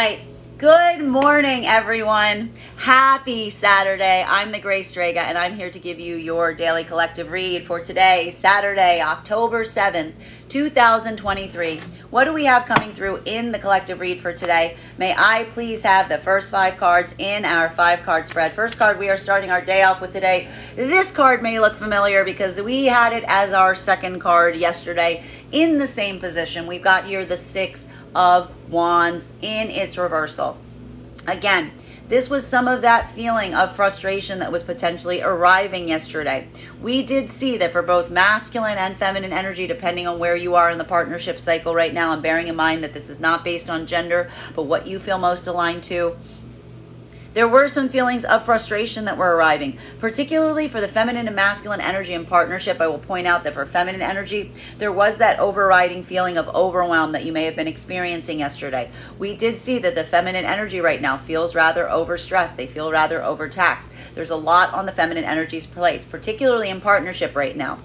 right. Good morning, everyone. Happy Saturday. I'm the Gray Strega, and I'm here to give you your daily collective read for today, Saturday, October 7th, 2023. What do we have coming through in the collective read for today? May I please have the first 5 cards in our 5-card spread. First card we are starting our day off with today. This card may look familiar because we had it as our second card yesterday in the same position. We've got here the 6 of Wands in its reversal. Again, this was some of that feeling of frustration that was potentially arriving yesterday. We did see that for both masculine and feminine energy, depending on where you are in the partnership cycle right now, and bearing in mind that this is not based on gender, but what you feel most aligned to, there were some feelings of frustration that were arriving, particularly for the feminine and masculine energy in partnership. I will point out that for feminine energy, there was that overriding feeling of overwhelm that you may have been experiencing yesterday. We did see that the feminine energy right now feels rather overstressed. They feel rather overtaxed. There's a lot on the feminine energy's plate, particularly in partnership right now.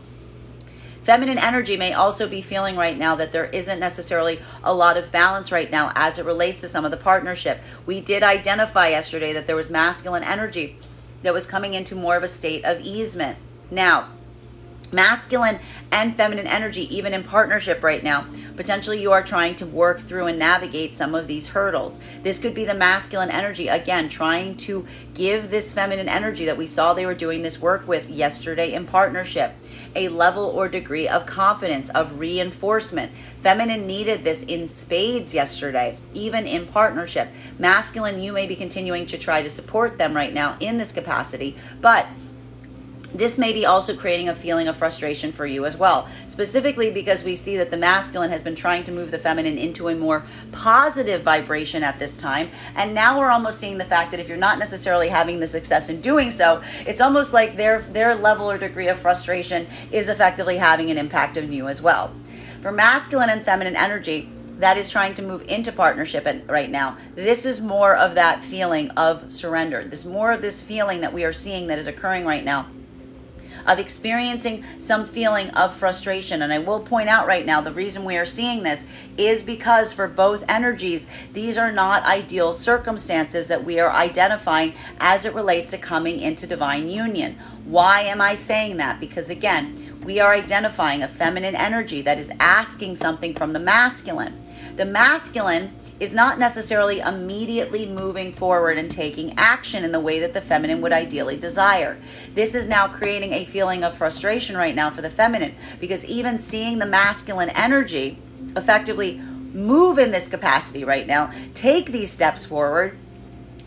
Feminine energy may also be feeling right now that there isn't necessarily a lot of balance right now as it relates to some of the partnership. We did identify yesterday that there was masculine energy that was coming into more of a state of easement. Now, masculine and feminine energy, even in partnership right now, potentially you are trying to work through and navigate some of these hurdles. This could be the masculine energy, again, trying to give this feminine energy that we saw they were doing this work with yesterday in partnership a level or degree of confidence, of reinforcement. Feminine needed this in spades yesterday, even in partnership. Masculine, you may be continuing to try to support them right now in this capacity, but this may be also creating a feeling of frustration for you as well, specifically because we see that the masculine has been trying to move the feminine into a more positive vibration at this time. And now we're almost seeing the fact that if you're not necessarily having the success in doing so, it's almost like their level or degree of frustration is effectively having an impact on you as well. For masculine and feminine energy that is trying to move into partnership right now, this is more of that feeling of surrender. This more of this feeling that we are seeing that is occurring right now, of experiencing some feeling of frustration. And I will point out right now, the reason we are seeing this is because for both energies, these are not ideal circumstances that we are identifying as it relates to coming into divine union. Why am I saying that? Because again, we are identifying a feminine energy that is asking something from the masculine. The masculine is not necessarily immediately moving forward and taking action in the way that the feminine would ideally desire. This is now creating a feeling of frustration right now for the feminine, because even seeing the masculine energy effectively move in this capacity right now, take these steps forward,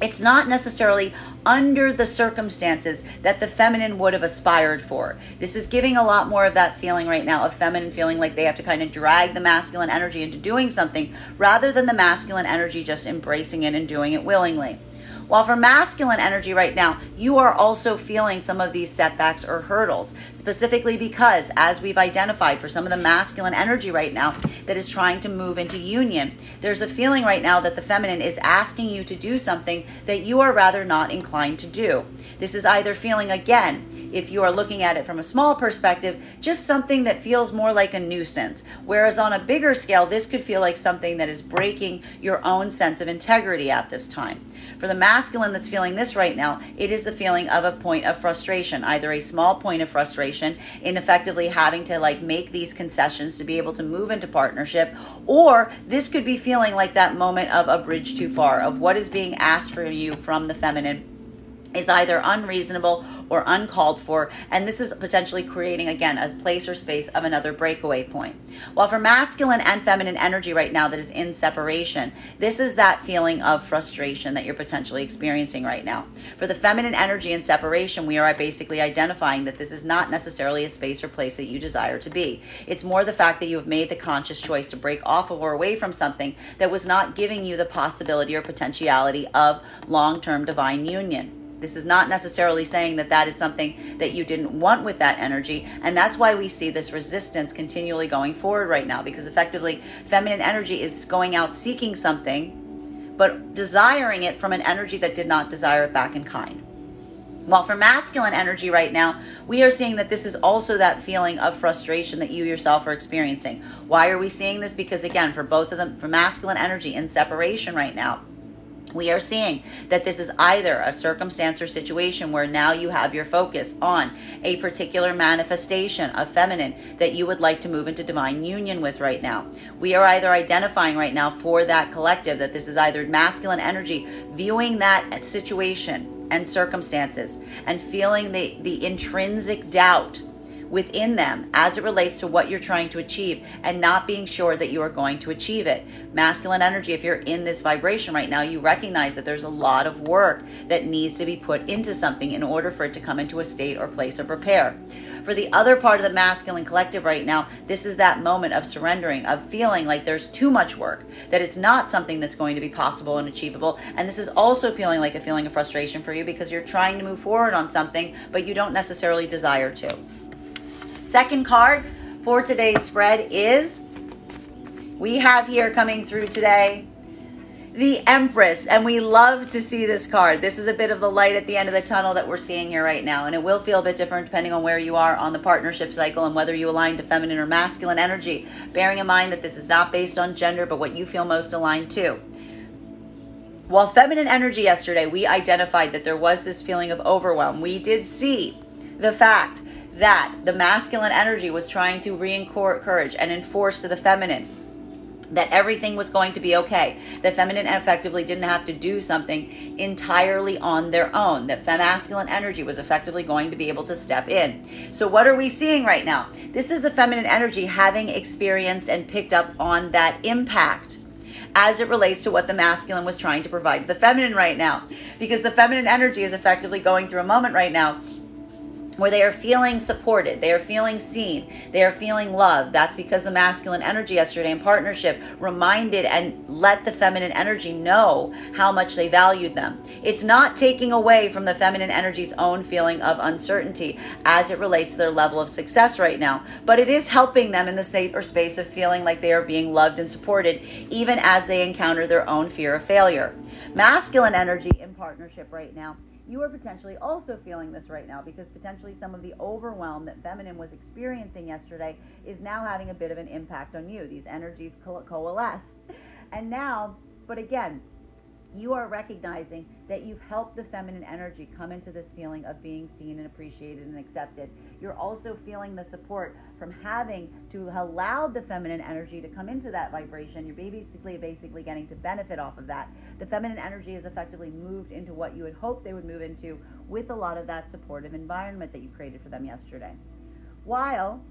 it's not necessarily under the circumstances that the feminine would have aspired for. This is giving a lot more of that feeling right now of feminine feeling like they have to kind of drag the masculine energy into doing something rather than the masculine energy just embracing it and doing it willingly. While for masculine energy right now, you are also feeling some of these setbacks or hurdles, specifically because, as we've identified for some of the masculine energy right now that is trying to move into union, there's a feeling right now that the feminine is asking you to do something that you are rather not inclined to do. This is either feeling, again, if you are looking at it from a small perspective, just something that feels more like a nuisance. Whereas on a bigger scale, this could feel like something that is breaking your own sense of integrity at this time. For the masculine that's feeling this right now, it is the feeling of a point of frustration, either a small point of frustration in effectively having to make these concessions to be able to move into partnership, or this could be feeling like that moment of a bridge too far, of what is being asked for you from the feminine is either unreasonable or uncalled for, and this is potentially creating, again, a place or space of another breakaway point. While for masculine and feminine energy right now that is in separation, this is that feeling of frustration that you're potentially experiencing right now. For the feminine energy in separation, we are basically identifying that this is not necessarily a space or place that you desire to be. It's more the fact that you have made the conscious choice to break off or away from something that was not giving you the possibility or potentiality of long-term divine union. This is not necessarily saying that that is something that you didn't want with that energy. And that's why we see this resistance continually going forward right now, because effectively feminine energy is going out seeking something, but desiring it from an energy that did not desire it back in kind. While for masculine energy right now, we are seeing that this is also that feeling of frustration that you yourself are experiencing. Why are we seeing this? Because again, for both of them, for masculine energy in separation right now, We are seeing that this is either a circumstance or situation where now you have your focus on a particular manifestation of feminine that you would like to move into divine union with right now. We are either identifying right now for that collective that this is either masculine energy viewing that situation and circumstances and feeling the intrinsic doubt within them as it relates to what you're trying to achieve and not being sure that you are going to achieve it. Masculine energy, if you're in this vibration right now, you recognize that there's a lot of work that needs to be put into something in order for it to come into a state or place of repair. For the other part of the masculine collective right now, this is that moment of surrendering, of feeling like there's too much work, that it's not something that's going to be possible and achievable. And this is also feeling like a feeling of frustration for you because you're trying to move forward on something, but you don't necessarily desire to. Second card for today's spread is, we have here coming through today, the Empress, and we love to see this card. This is a bit of the light at the end of the tunnel that we're seeing here right now, and it will feel a bit different depending on where you are on the partnership cycle and whether you align to feminine or masculine energy, bearing in mind that this is not based on gender, but what you feel most aligned to. While feminine energy yesterday, we identified that there was this feeling of overwhelm. We did see the fact that the masculine energy was trying to re-encourage and enforce to the feminine that everything was going to be okay. The feminine effectively didn't have to do something entirely on their own. That masculine energy was effectively going to be able to step in. So what are we seeing right now? This is the feminine energy having experienced and picked up on that impact as it relates to what the masculine was trying to provide to the feminine right now. Because the feminine energy is effectively going through a moment right now where they are feeling supported, they are feeling seen, they are feeling loved. That's because the masculine energy yesterday in partnership reminded and let the feminine energy know how much they valued them. It's not taking away from the feminine energy's own feeling of uncertainty as it relates to their level of success right now, but it is helping them in the state or space of feeling like they are being loved and supported even as they encounter their own fear of failure. Masculine energy in partnership right now, you are potentially also feeling this right now because potentially some of the overwhelm that feminine was experiencing yesterday is now having a bit of an impact on you. These energies coalesce. And now, but again, you are recognizing that you've helped the feminine energy come into this feeling of being seen and appreciated and accepted. You're also feeling the support from having to allow the feminine energy to come into that vibration. You're basically getting to benefit off of that. The feminine energy is effectively moved into what you had hoped they would move into with a lot of that supportive environment that you created for them yesterday. While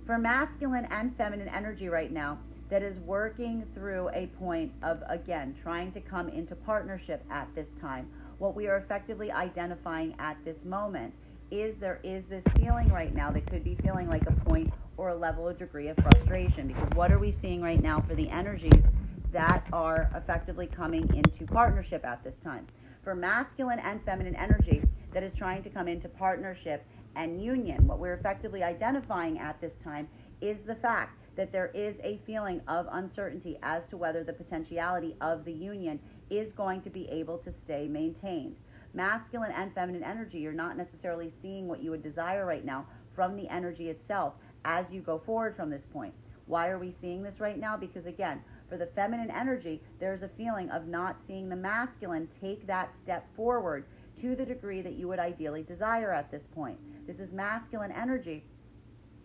for masculine and feminine energy right now, that is working through a point of, again, trying to come into partnership at this time. What we are effectively identifying at this moment is there is this feeling right now that could be feeling like a point or a level or degree of frustration. Because what are we seeing right now for the energies that are effectively coming into partnership at this time? For masculine and feminine energy that is trying to come into partnership and union, what we're effectively identifying at this time is the fact that there is a feeling of uncertainty as to whether the potentiality of the union is going to be able to stay maintained. Masculine and feminine energy, you're not necessarily seeing what you would desire right now from the energy itself as you go forward from this point. Why are we seeing this right now? Because again, for the feminine energy, there's a feeling of not seeing the masculine take that step forward to the degree that you would ideally desire at this point. This is masculine energy.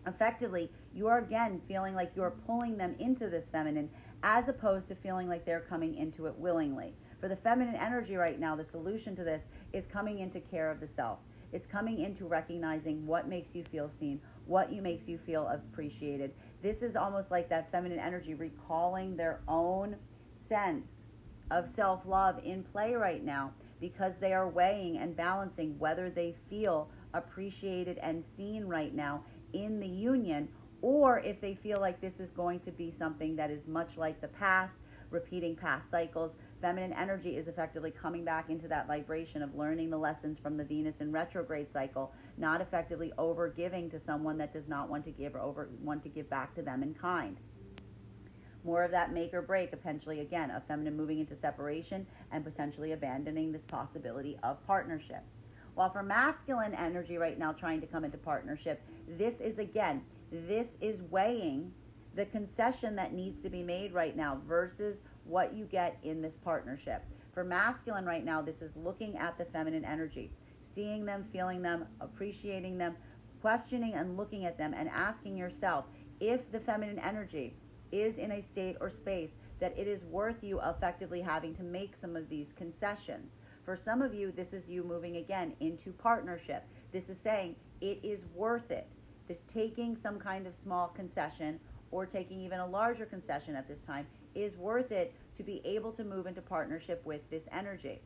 Effectively, you are again feeling like you're pulling them into this feminine as opposed to feeling like they're coming into it willingly. For the feminine energy right now, the solution to this is coming into care of the self. It's coming into recognizing what makes you feel seen, what makes you feel appreciated. This is almost like that feminine energy recalling their own sense of self-love in play right now because they are weighing and balancing whether they feel appreciated and seen right now in the union, or if they feel like this is going to be something that is much like the past, repeating past cycles. Feminine energy is effectively coming back into that vibration of learning the lessons from the Venus in retrograde cycle, not effectively over giving to someone that does not want to give or want to give back to them in kind. More of that make or break, potentially again, of feminine moving into separation and potentially abandoning this possibility of partnership. While for masculine energy right now trying to come into partnership, this is weighing the concession that needs to be made right now versus what you get in this partnership. For masculine right now, this is looking at the feminine energy, seeing them, feeling them, appreciating them, questioning and looking at them and asking yourself if the feminine energy is in a state or space that it is worth you effectively having to make some of these concessions. For some of you, this is you moving again into partnership. This is saying it is worth it. This taking some kind of small concession or taking even a larger concession at this time is worth it to be able to move into partnership with this energy.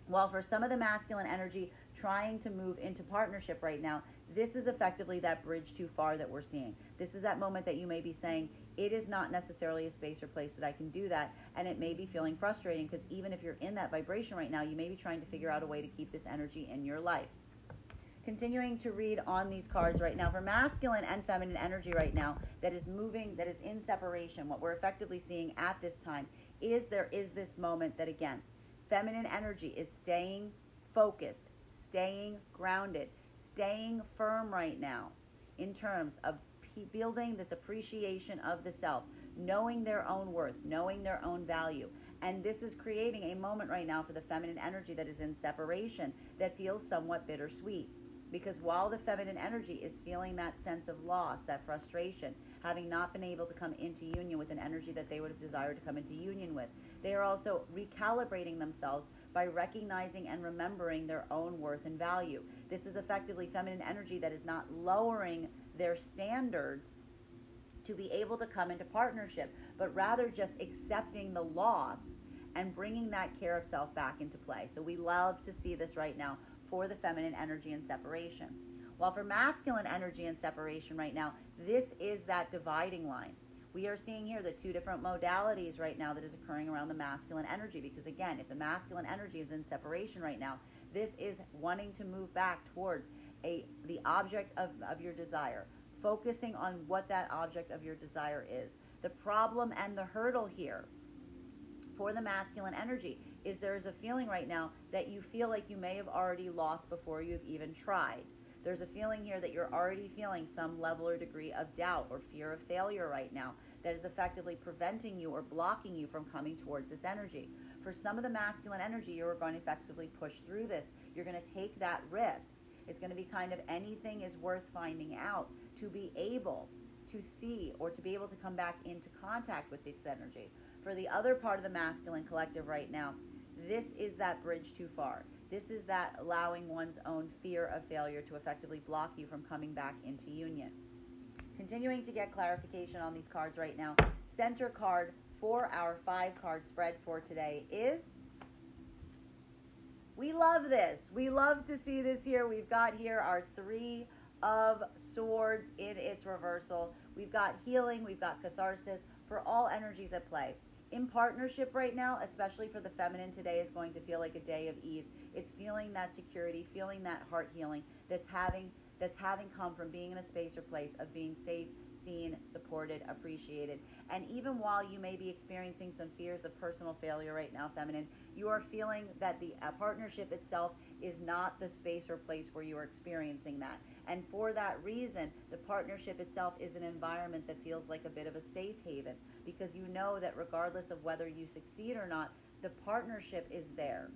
While for some of the masculine energy trying to move into partnership right now, this is effectively that bridge too far that we're seeing. This is that moment that you may be saying, it is not necessarily a space or place that I can do that, and it may be feeling frustrating because even if you're in that vibration right now, you may be trying to figure out a way to keep this energy in your life. Continuing to read on these cards right now, for masculine and feminine energy right now that is moving, that is in separation, what we're effectively seeing at this time is there is this moment that, again, feminine energy is staying focused, staying grounded, staying firm right now in terms of building this appreciation of the self, knowing their own worth, knowing their own value. And this is creating a moment right now for the feminine energy that is in separation that feels somewhat bittersweet. Because while the feminine energy is feeling that sense of loss, that frustration, having not been able to come into union with an energy that they would have desired to come into union with, they are also recalibrating themselves by recognizing and remembering their own worth and value. This is effectively feminine energy that is not lowering their standards to be able to come into partnership, but rather just accepting the loss and bringing that care of self back into play. So we love to see this right now for the feminine energy and separation. While for masculine energy and separation right now, this is that dividing line. We are seeing here the two different modalities right now that is occurring around the masculine energy, because again, if the masculine energy is in separation right now, this is wanting to move back towards the object of your desire, focusing on what that object of your desire is. The problem and the hurdle here for the masculine energy is there is a feeling right now that you feel like you may have already lost before you've even tried. There's a feeling here that you're already feeling some level or degree of doubt or fear of failure right now that is effectively preventing you or blocking you from coming towards this energy. For some of the masculine energy, you're going to effectively push through this. You're going to take that risk. It's going to be kind of anything is worth finding out to be able to see or to be able to come back into contact with this energy. For the other part of the masculine collective right now, this is that bridge too far. This is that allowing one's own fear of failure to effectively block you from coming back into union. Continuing to get clarification on these cards right now, center card for our 5-card spread for today is, we love this. We love to see this here. We've got here our 3 of Swords in its reversal. We've got healing, we've got catharsis for all energies at play. In partnership right now, especially for the feminine, today is going to feel like a day of ease. It's feeling that security, feeling that heart healing that's having come from being in a space or place of being safe, seen, supported, appreciated. And even while you may be experiencing some fears of personal failure right now, feminine, you are feeling that the partnership itself is not the space or place where you are experiencing that. And for that reason, the partnership itself is an environment that feels like a bit of a safe haven, because you know that regardless of whether you succeed or not, the partnership is there.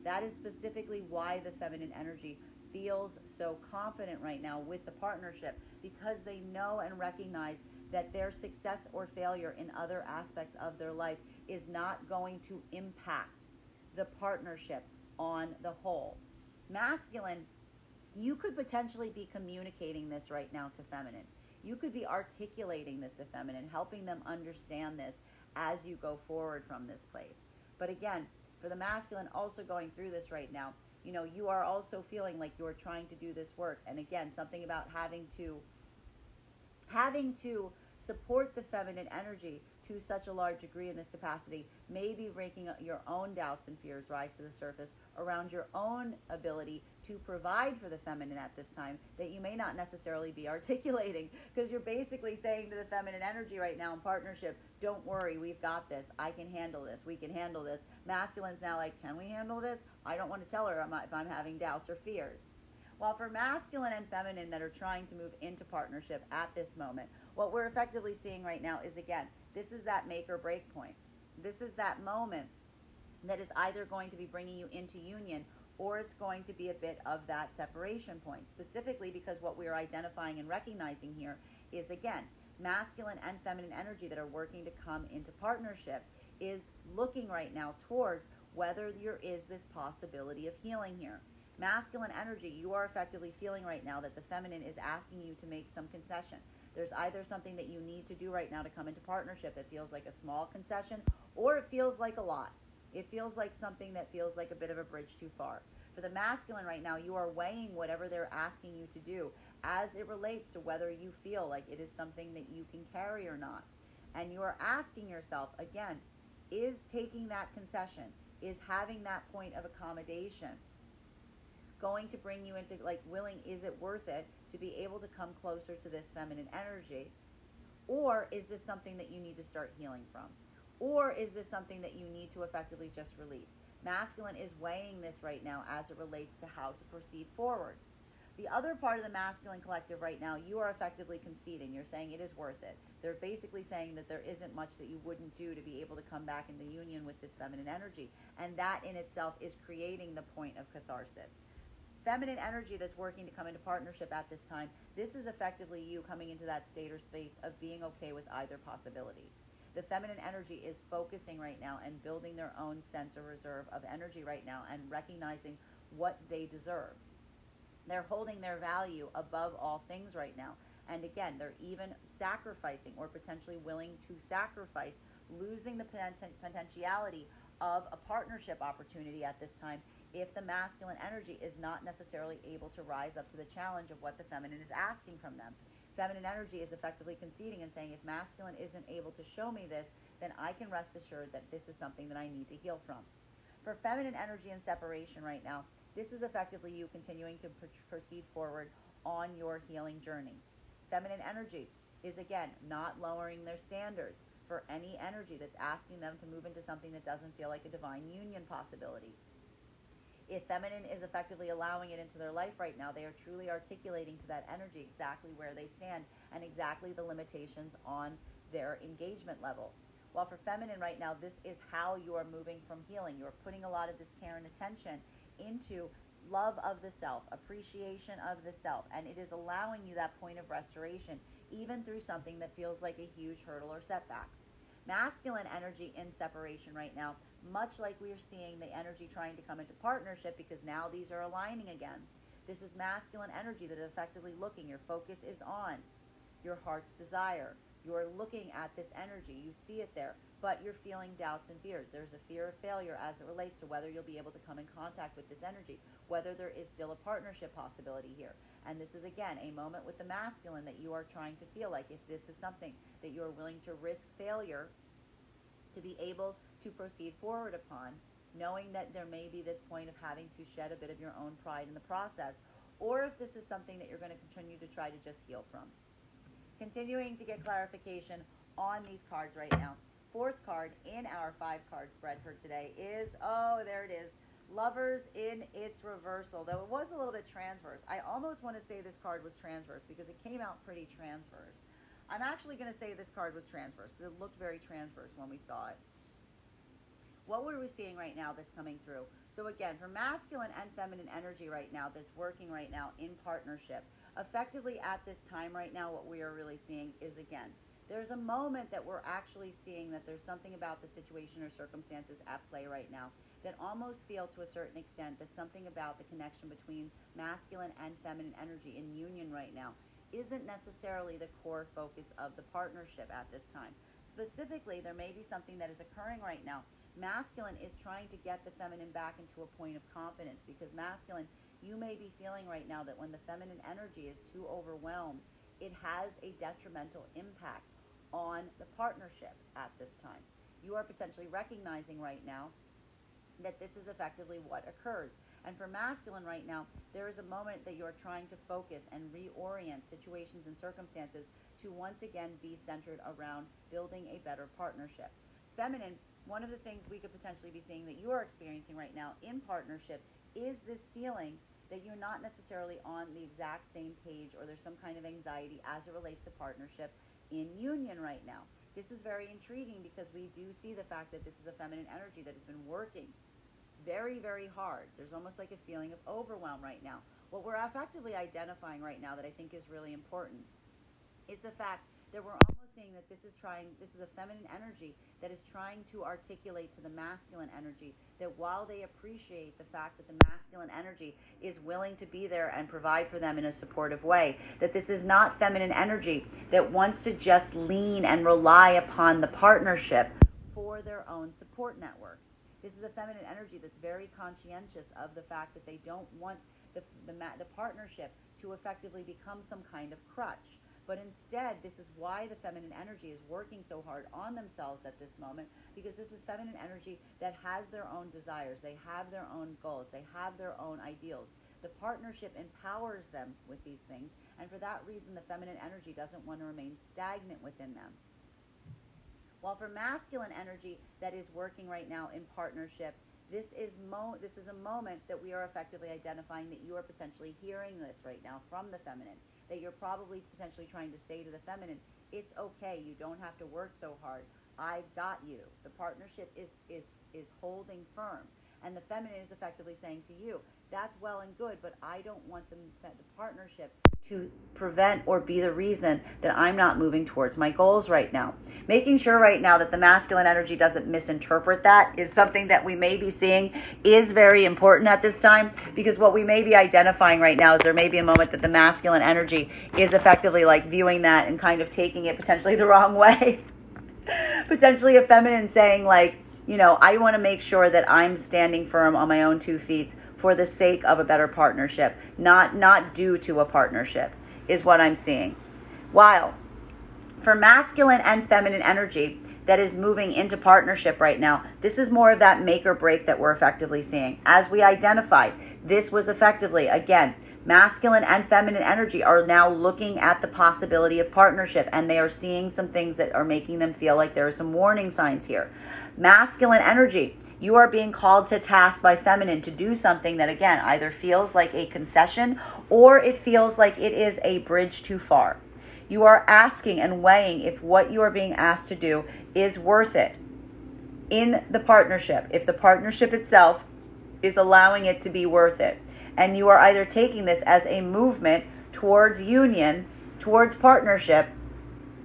That is specifically why the feminine energy feels so confident right now with the partnership, because they know and recognize that their success or failure in other aspects of their life is not going to impact the partnership on the whole. Masculine, you could potentially be communicating this right now to feminine. You could be articulating this to feminine, helping them understand this as you go forward from this place. But again, for the masculine also going through this right now, you know, you are also feeling like you're trying to do this work. And again, something about having to support the feminine energy to such a large degree in this capacity may be making your own doubts and fears rise to the surface around your own ability to provide for the feminine at this time that you may not necessarily be articulating, because you're basically saying to the feminine energy right now in partnership, don't worry, we've got this, I can handle this, we can handle this. Masculine's now like, can we handle this? I don't want to tell her if I'm having doubts or fears. While for masculine and feminine that are trying to move into partnership at this moment, what we're effectively seeing right now is, again, this is that make or break point. This is that moment that is either going to be bringing you into union, or it's going to be a bit of that separation point, specifically because what we are identifying and recognizing here is, again, masculine and feminine energy that are working to come into partnership is looking right now towards whether there is this possibility of healing here. Masculine energy, you are effectively feeling right now that the feminine is asking you to make some concession. There's either something that you need to do right now to come into partnership that feels like a small concession, or it feels like a lot. It feels like something that feels like a bit of a bridge too far. For the masculine right now, you are weighing whatever they're asking you to do as it relates to whether you feel like it is something that you can carry or not. And you are asking yourself, again, is taking that concession, is having that point of accommodation going to bring you into, like, willing, is it worth it to be able to come closer to this feminine energy? Or is this something that you need to start healing from? Or is this something that you need to effectively just release? Masculine is weighing this right now as it relates to how to proceed forward. The other part of the masculine collective right now, you are effectively conceding. You're saying it is worth it. They're basically saying that there isn't much that you wouldn't do to be able to come back into union with this feminine energy. And that in itself is creating the point of catharsis. Feminine energy that's working to come into partnership at this time, this is effectively you coming into that state or space of being okay with either possibility. The feminine energy is focusing right now and building their own sense of reserve of energy right now and recognizing what they deserve. They're holding their value above all things right now. And again, they're even sacrificing or potentially willing to sacrifice losing the potentiality of a partnership opportunity at this time if the masculine energy is not necessarily able to rise up to the challenge of what the feminine is asking from them. Feminine energy is effectively conceding and saying, if masculine isn't able to show me this, then I can rest assured that this is something that I need to heal from. For feminine energy and separation right now, this is effectively you continuing to proceed forward on your healing journey. Feminine energy is, again, not lowering their standards for any energy that's asking them to move into something that doesn't feel like a divine union possibility. If feminine is effectively allowing it into their life right now, they are truly articulating to that energy exactly where they stand and exactly the limitations on their engagement level. While for feminine right now, this is how you are moving from healing. You're putting a lot of this care and attention into love of the self, appreciation of the self, and it is allowing you that point of restoration even through something that feels like a huge hurdle or setback. Masculine energy in separation right now, much like we are seeing the energy trying to come into partnership because now these are aligning again. This is masculine energy that is effectively looking. Your focus is on your heart's desire. You're looking at this energy. You see it there, but you're feeling doubts and fears. There's a fear of failure as it relates to whether you'll be able to come in contact with this energy, whether there is still a partnership possibility here. And this is, again, a moment with the masculine that you are trying to feel like if this is something that you are willing to risk failure to be able to proceed forward upon, knowing that there may be this point of having to shed a bit of your own pride in the process, or if this is something that you're going to continue to try to just heal from. Continuing to get clarification on these cards right now. Fourth card in our 5-card spread for today is, oh, there it is, Lovers in its reversal, though it was a little bit transverse. I almost want to say this card was transverse because it came out pretty transverse. I'm actually going to say this card was transverse because it looked very transverse when we saw it. What were we seeing right now that's coming through? So again, for masculine and feminine energy right now that's working right now in partnership, effectively at this time right now, what we are really seeing is, again, there's a moment that we're actually seeing that there's something about the situation or circumstances at play right now that almost feel to a certain extent that something about the connection between masculine and feminine energy in union right now isn't necessarily the core focus of the partnership at this time. Specifically, there may be something that is occurring right now. Masculine is trying to get the feminine back into a point of confidence because masculine, you may be feeling right now that when the feminine energy is too overwhelmed, it has a detrimental impact on the partnership at this time. You are potentially recognizing right now that this is effectively what occurs. And for masculine right now, there is a moment that you're trying to focus and reorient situations and circumstances to once again be centered around building a better partnership. Feminine, one of the things we could potentially be seeing that you are experiencing right now in partnership is this feeling that you're not necessarily on the exact same page, or there's some kind of anxiety as it relates to partnership in union right now. This is very intriguing because we do see the fact that this is a feminine energy that has been working very, very hard. There's almost like a feeling of overwhelm right now. What we're effectively identifying right now that I think is really important is the fact that we're almost seeing that this is a feminine energy that is trying to articulate to the masculine energy that while they appreciate the fact that the masculine energy is willing to be there and provide for them in a supportive way, that this is not feminine energy that wants to just lean and rely upon the partnership for their own support network. This is a feminine energy that's very conscientious of the fact that they don't want the partnership to effectively become some kind of crutch. But instead, this is why the feminine energy is working so hard on themselves at this moment, because this is feminine energy that has their own desires. They have their own goals. They have their own ideals. The partnership empowers them with these things, and for that reason, the feminine energy doesn't want to remain stagnant within them. While for masculine energy that is working right now in partnership, this is a moment that we are effectively identifying that you are potentially hearing this right now from the feminine, that you're probably potentially trying to say to the feminine, it's okay, you don't have to work so hard, I've got you. The partnership is holding firm. And the feminine is effectively saying to you, that's well and good, but I don't want the partnership to prevent or be the reason that I'm not moving towards my goals right now. Making sure right now that the masculine energy doesn't misinterpret that is something that we may be seeing is very important at this time, because what we may be identifying right now is there may be a moment that the masculine energy is effectively like viewing that and kind of taking it potentially the wrong way. Potentially a feminine saying like, I want to make sure that I'm standing firm on my own 2 feet for the sake of a better partnership, not due to a partnership, is what I'm seeing. While for masculine and feminine energy that is moving into partnership right now, this is more of that make or break that we're effectively seeing. As we identified, this was effectively, again, masculine and feminine energy are now looking at the possibility of partnership, and they are seeing some things that are making them feel like there are some warning signs here. Masculine energy, you are being called to task by feminine to do something that, again, either feels like a concession or it feels like it is a bridge too far. You are asking and weighing if what you are being asked to do is worth it in the partnership, if the partnership itself is allowing it to be worth it. And you are either taking this as a movement towards union, towards partnership,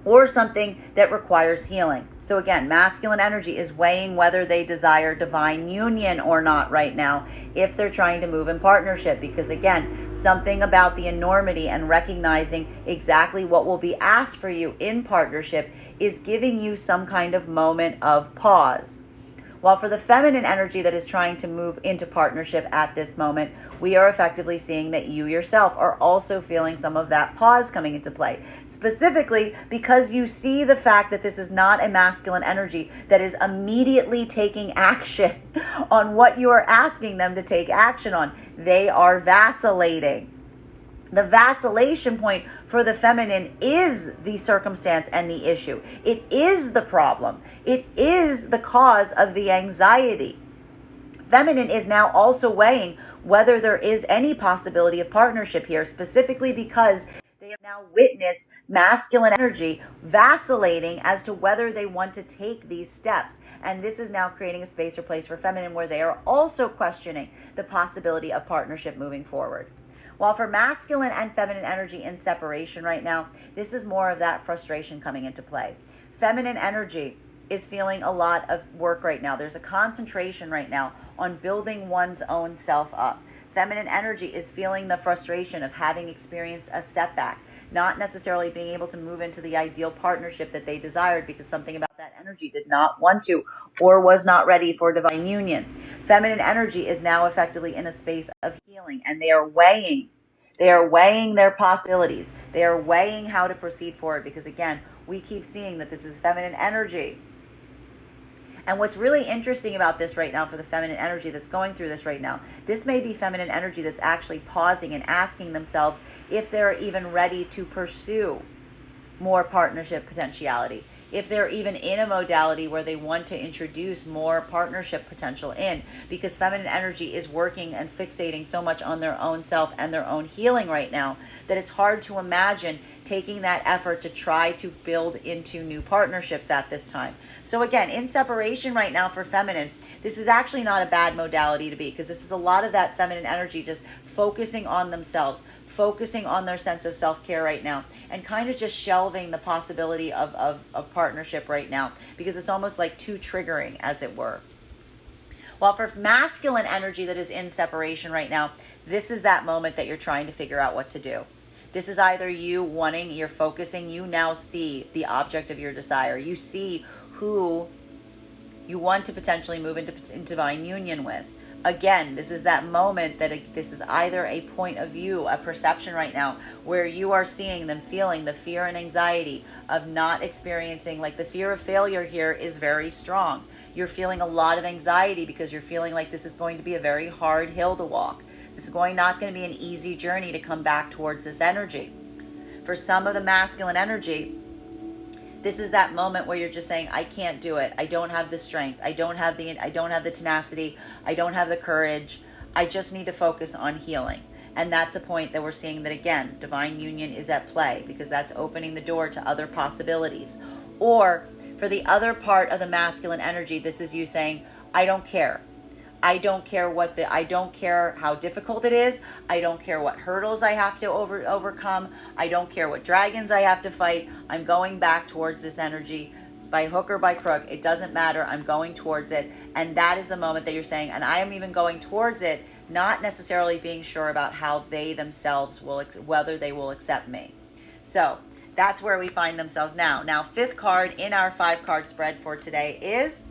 or something that requires healing. So again, masculine energy is weighing whether they desire divine union or not right now if they're trying to move in partnership, because again, something about the enormity and recognizing exactly what will be asked for you in partnership is giving you some kind of moment of pause. While for the feminine energy that is trying to move into partnership at this moment, we are effectively seeing that you yourself are also feeling some of that pause coming into play. Specifically because you see the fact that this is not a masculine energy that is immediately taking action on what you are asking them to take action on. They are vacillating. The vacillation point for the feminine is the circumstance and the issue. It is the problem. It is the cause of the anxiety. Feminine is now also weighing whether there is any possibility of partnership here, specifically because they have now witnessed masculine energy vacillating as to whether they want to take these steps. And this is now creating a space or place for feminine where they are also questioning the possibility of partnership moving forward. While for masculine and feminine energy in separation right now, this is more of that frustration coming into play. Feminine energy is feeling a lot of work right now. There's a concentration right now on building one's own self up. Feminine energy is feeling the frustration of having experienced a setback, not necessarily being able to move into the ideal partnership that they desired because something about that energy did not want to or was not ready for divine union. Feminine energy is now effectively in a space of healing, and they are weighing their possibilities. They are weighing how to proceed forward because, again, we keep seeing that this is feminine energy. And what's really interesting about this right now for the feminine energy that's going through this right now, this may be feminine energy that's actually pausing and asking themselves if they're even ready to pursue more partnership potentiality, if they're even in a modality where they want to introduce more partnership potential in, because feminine energy is working and fixating so much on their own self and their own healing right now that it's hard to imagine taking that effort to try to build into new partnerships at this time. So again, in separation right now for feminine, this is actually not a bad modality to be, because this is a lot of that feminine energy just focusing on themselves, focusing on their sense of self-care right now, and kind of just shelving the possibility of partnership right now, because it's almost like too triggering, as it were. While for masculine energy that is in separation right now, this is that moment that you're trying to figure out what to do. This is either you wanting, you're focusing, you now see the object of your desire. You see who you want to potentially move into divine union with. Again, this is that moment that this is either a point of view, a perception right now, where you are seeing them feeling the fear and anxiety of not experiencing, like the fear of failure here is very strong. You're feeling a lot of anxiety because you're feeling like this is going to be a very hard hill to walk. This is not going to be an easy journey to come back towards this energy. For some of the masculine energy, this is that moment where you're just saying, I can't do it. I don't have the strength. I don't have the tenacity. I don't have the courage. I just need to focus on healing. And that's the point that we're seeing that, again, divine union is at play, because that's opening the door to other possibilities. Or for the other part of the masculine energy, this is you saying, I don't care. I don't care how difficult it is. I don't care what hurdles I have to overcome. I don't care what dragons I have to fight. I'm going back towards this energy by hook or by crook. It doesn't matter. I'm going towards it. And that is the moment that you're saying, and I am even going towards it, not necessarily being sure about how they themselves whether they will accept me. So that's where we find themselves now. Now, fifth card in our 5-card spread for today is...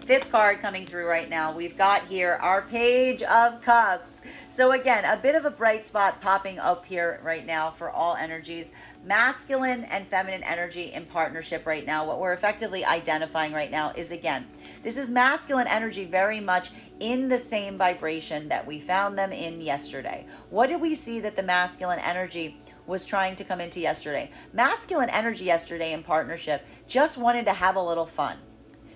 fifth card coming through right now. We've got here our Page of Cups. So again, a bit of a bright spot popping up here right now for all energies. Masculine and feminine energy in partnership right now. What we're effectively identifying right now is, again, this is masculine energy very much in the same vibration that we found them in yesterday. What did we see that the masculine energy was trying to come into yesterday? Masculine energy yesterday in partnership just wanted to have a little fun.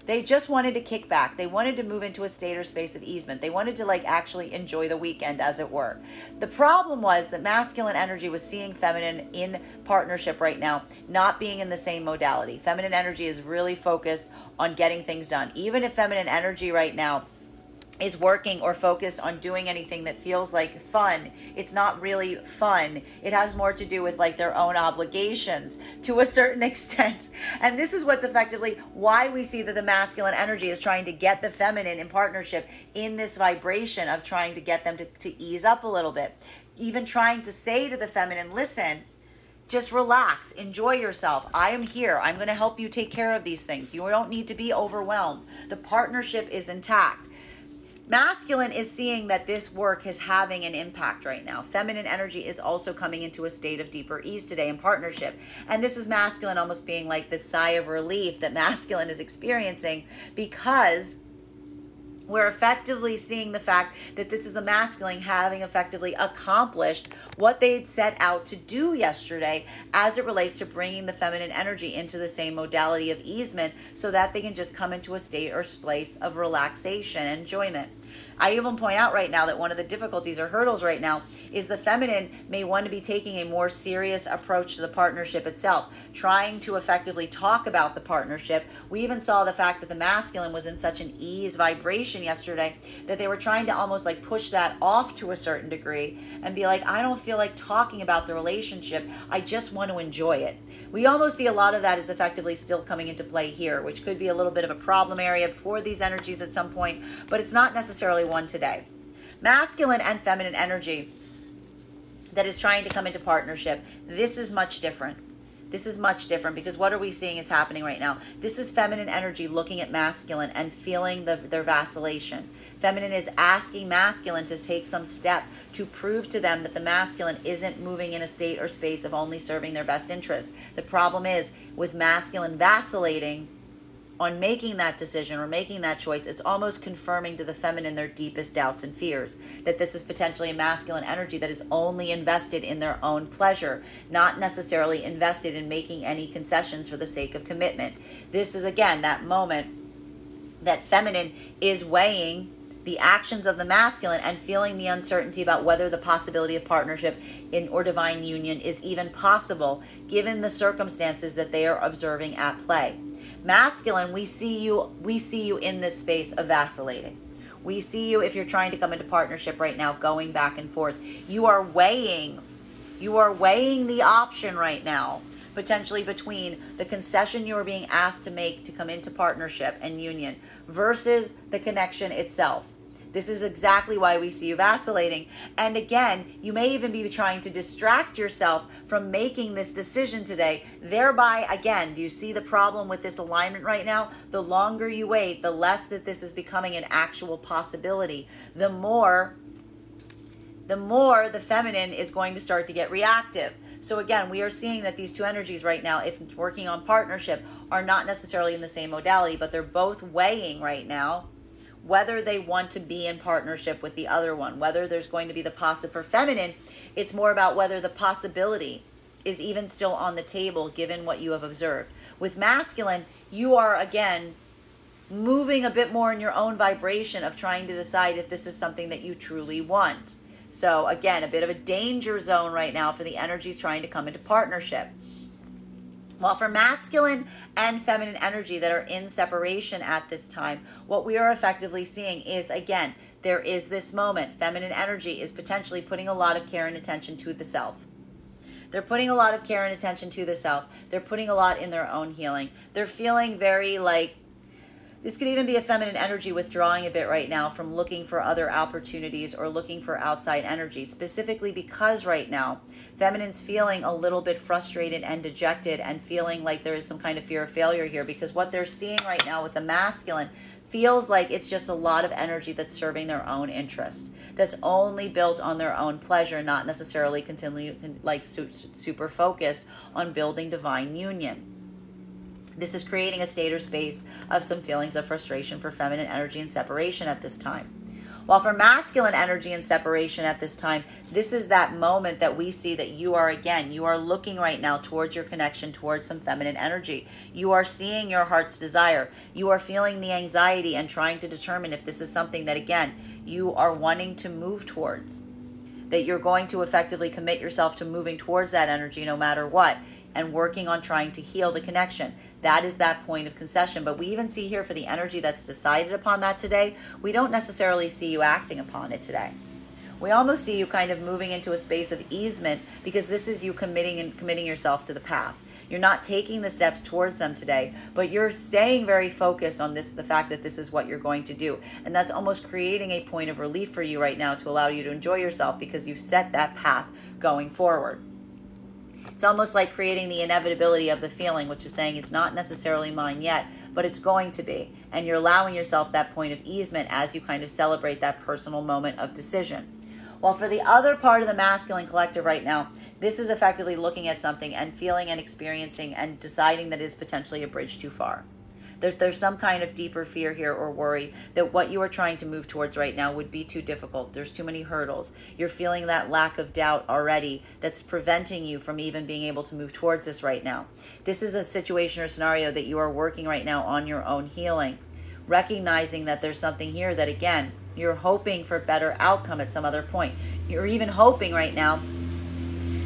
They just wanted to kick back. They wanted to move into a state or space of easement. They wanted to actually enjoy the weekend, as it were. The problem was that masculine energy was seeing feminine in partnership right now, not being in the same modality. Feminine energy is really focused on getting things done. Even if feminine energy right now is working or focused on doing anything that feels like fun, it's not really fun. It has more to do with their own obligations to a certain extent. And this is what's effectively why we see that the masculine energy is trying to get the feminine in partnership in this vibration of trying to get them to ease up a little bit. Even trying to say to the feminine, listen, just relax, enjoy yourself. I am here. I'm going to help you take care of these things. You don't need to be overwhelmed. The partnership is intact. Masculine is seeing that this work is having an impact right now. Feminine energy is also coming into a state of deeper ease today in partnership. And this is masculine almost being like this sigh of relief that masculine is experiencing, because we're effectively seeing the fact that this is the masculine having effectively accomplished what they'd set out to do yesterday as it relates to bringing the feminine energy into the same modality of easement so that they can just come into a state or place of relaxation and enjoyment. I even point out right now that one of the difficulties or hurdles right now is the feminine may want to be taking a more serious approach to the partnership itself, trying to effectively talk about the partnership. We even saw the fact that the masculine was in such an ease vibration yesterday that they were trying to almost push that off to a certain degree and be like, I don't feel like talking about the relationship. I just want to enjoy it. We almost see a lot of that is effectively still coming into play here, which could be a little bit of a problem area for these energies at some point, but it's not necessarily one today. Masculine and feminine energy that is trying to come into partnership, this is much different. This is much different because what are we seeing is happening right now? This is feminine energy looking at masculine and feeling their vacillation. Feminine is asking masculine to take some step to prove to them that the masculine isn't moving in a state or space of only serving their best interests. The problem is with masculine vacillating, on making that decision or making that choice, it's almost confirming to the feminine their deepest doubts and fears, that this is potentially a masculine energy that is only invested in their own pleasure, not necessarily invested in making any concessions for the sake of commitment. This is, again, that moment that feminine is weighing the actions of the masculine and feeling the uncertainty about whether the possibility of partnership in or divine union is even possible given the circumstances that they are observing at play. Masculine, we see you in this space of vacillating. We see you, if you're trying to come into partnership right now, going back and forth. You are weighing the option right now, potentially between the concession you are being asked to make to come into partnership and union versus the connection itself. This is exactly why we see you vacillating. And again, you may even be trying to distract yourself from making this decision today. Thereby, again, do you see the problem with this alignment right now? The longer you wait, the less that this is becoming an actual possibility. The more the feminine is going to start to get reactive. So again, we are seeing that these two energies right now, if working on partnership, are not necessarily in the same modality, but they're both weighing right now whether they want to be in partnership with the other one, whether there's going to be the possible. For feminine, it's more about whether the possibility is even still on the table given what you have observed. With masculine, you are, again, moving a bit more in your own vibration of trying to decide if this is something that you truly want. So again, a bit of a danger zone right now for the energies trying to come into partnership. Well, for masculine and feminine energy that are in separation at this time, what we are effectively seeing is, again, there is this moment. Feminine energy is potentially putting a lot of care and attention to the self. They're putting a lot of care and attention to the self. They're putting a lot in their own healing. They're feeling very like, this could even be a feminine energy withdrawing a bit right now from looking for other opportunities or looking for outside energy, specifically because right now, feminine's feeling a little bit frustrated and dejected and feeling like there is some kind of fear of failure here, because what they're seeing right now with the masculine feels like it's just a lot of energy that's serving their own interest, that's only built on their own pleasure, not necessarily super focused on building divine union. This is creating a state or space of some feelings of frustration for feminine energy and separation at this time. While for masculine energy and separation at this time, this is that moment that we see that you are looking right now towards your connection, towards some feminine energy. You are seeing your heart's desire. You are feeling the anxiety and trying to determine if this is something that, again, you are wanting to move towards, that you're going to effectively commit yourself to moving towards that energy no matter what, and working on trying to heal the connection. That is that point of concession. But we even see here for the energy that's decided upon that today, we don't necessarily see you acting upon it today. We almost see you kind of moving into a space of easement, because this is you committing yourself to the path. You're not taking the steps towards them today, but you're staying very focused on this, the fact that this is what you're going to do. And that's almost creating a point of relief for you right now to allow you to enjoy yourself, because you've set that path going forward. It's almost like creating the inevitability of the feeling, which is saying it's not necessarily mine yet, but it's going to be. And you're allowing yourself that point of easement as you kind of celebrate that personal moment of decision. While for the other part of the masculine collective right now, this is effectively looking at something and feeling and experiencing and deciding that it is potentially a bridge too far. There's some kind of deeper fear here or worry that what you are trying to move towards right now would be too difficult. There's too many hurdles. You're feeling that lack of doubt already that's preventing you from even being able to move towards this right now. This is a situation or scenario that you are working right now on your own healing, recognizing that there's something here that, again, you're hoping for a better outcome at some other point. You're even hoping right now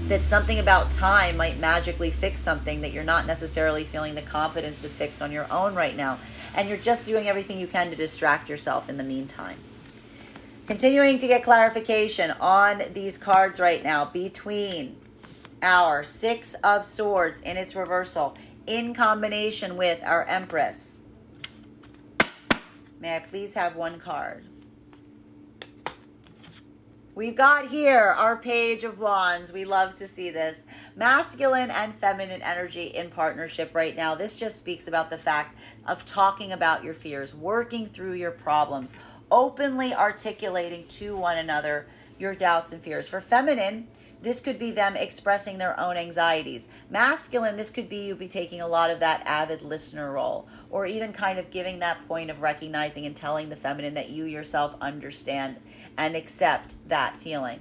that something about time might magically fix something that you're not necessarily feeling the confidence to fix on your own right now. And you're just doing everything you can to distract yourself in the meantime. Continuing to get clarification on these cards right now between our Six of Swords in its reversal in combination with our Empress. May I please have one card? We've got here our Page of Wands. We love to see this. Masculine and feminine energy in partnership right now. This just speaks about the fact of talking about your fears, working through your problems, openly articulating to one another your doubts and fears. For feminine, this could be them expressing their own anxieties. Masculine, this could be you be taking a lot of that avid listener role, or even kind of giving that point of recognizing and telling the feminine that you yourself understand and accept that feeling.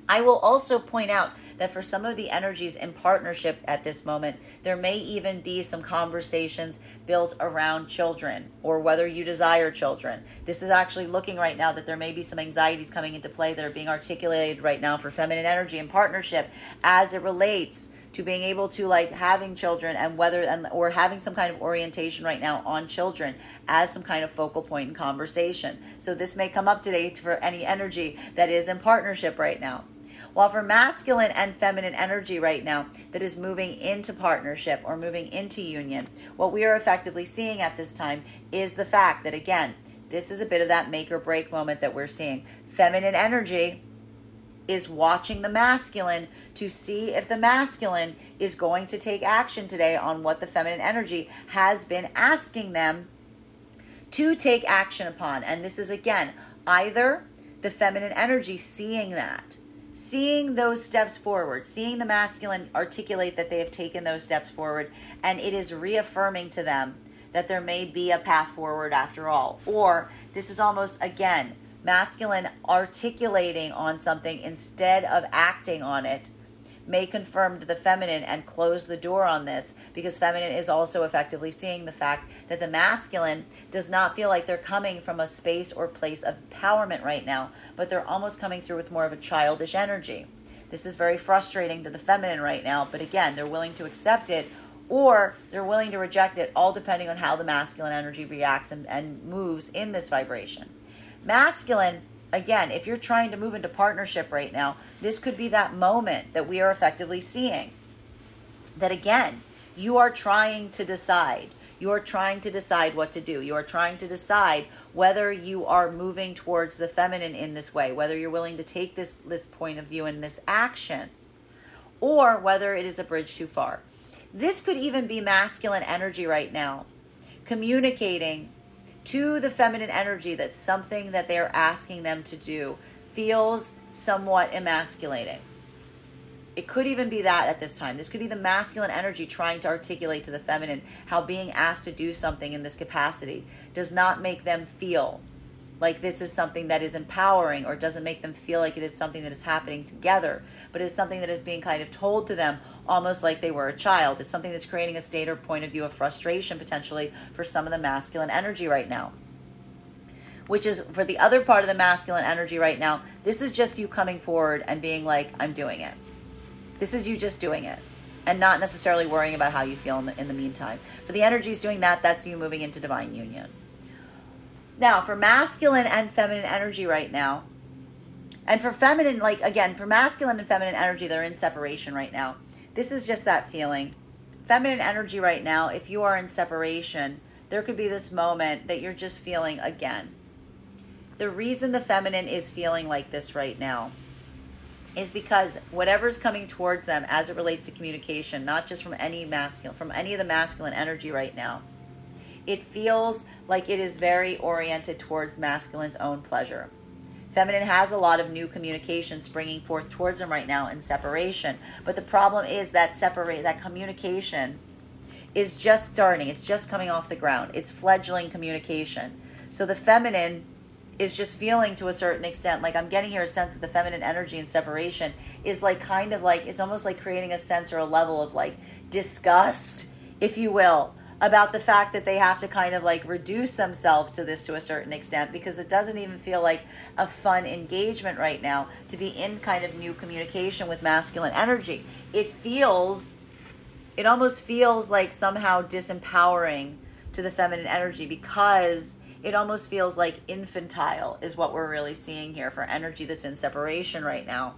I will also point out that for some of the energies in partnership at this moment, there may even be some conversations built around children or whether you desire children. This is actually looking right now that there may be some anxieties coming into play that are being articulated right now for feminine energy in partnership as it relates to being able to like having children and or having some kind of orientation right now on children as some kind of focal point in conversation. So this may come up today for any energy that is in partnership right now. While for masculine and feminine energy right now that is moving into partnership or moving into union, what we are effectively seeing at this time is the fact that, again, this is a bit of that make or break moment that we're seeing. Feminine energy is watching the masculine to see if the masculine is going to take action today on what the feminine energy has been asking them to take action upon. And this is, again, either the feminine energy seeing that, seeing those steps forward, seeing the masculine articulate that they have taken those steps forward, and it is reaffirming to them that there may be a path forward after all. Or this is almost, again, masculine articulating on something instead of acting on it may confirm to the feminine and close the door on this, because feminine is also effectively seeing the fact that the masculine does not feel like they're coming from a space or place of empowerment right now, but they're almost coming through with more of a childish energy. This is very frustrating to the feminine right now, but again, they're willing to accept it or they're willing to reject it, all depending on how the masculine energy reacts and moves in this vibration. Masculine, again, if you're trying to move into partnership right now, this could be that moment that we are effectively seeing. That again, you are trying to decide. You are trying to decide what to do. You are trying to decide whether you are moving towards the feminine in this way, whether you're willing to take this point of view and this action, or whether it is a bridge too far. This could even be masculine energy right now, communicating to the feminine energy that something that they're asking them to do feels somewhat emasculating. It could even be that at this time. This could be the masculine energy trying to articulate to the feminine how being asked to do something in this capacity does not make them feel like this is something that is empowering, or doesn't make them feel like it is something that is happening together, but is something that is being kind of told to them almost like they were a child. It's something that's creating a state or point of view of frustration potentially for some of the masculine energy right now. Which is, for the other part of the masculine energy right now, this is just you coming forward and being like, I'm doing it. This is you just doing it and not necessarily worrying about how you feel in the meantime. For the energies doing that, that's you moving into divine union. Now, for masculine and feminine energy right now, and for feminine, like again, for masculine and feminine energy, they're in separation right now. This is just that feeling. Feminine energy right now, if you are in separation, there could be this moment that you're just feeling again. The reason the feminine is feeling like this right now is because whatever's coming towards them as it relates to communication, not just from any of the masculine energy right now, it feels like it is very oriented towards masculine's own pleasure. Feminine has a lot of new communication springing forth towards them right now in separation. But the problem is that that communication is just starting. It's just coming off the ground. It's fledgling communication. So the feminine is just feeling to a certain extent, like I'm getting here a sense that the feminine energy in separation is like kind of like, it's almost like creating a sense or a level of like disgust, if you will, about the fact that they have to kind of like reduce themselves to this to a certain extent, because it doesn't even feel like a fun engagement right now to be in kind of new communication with masculine energy. It almost feels like somehow disempowering to the feminine energy, because it almost feels like infantile is what we're really seeing here for energy that's in separation right now.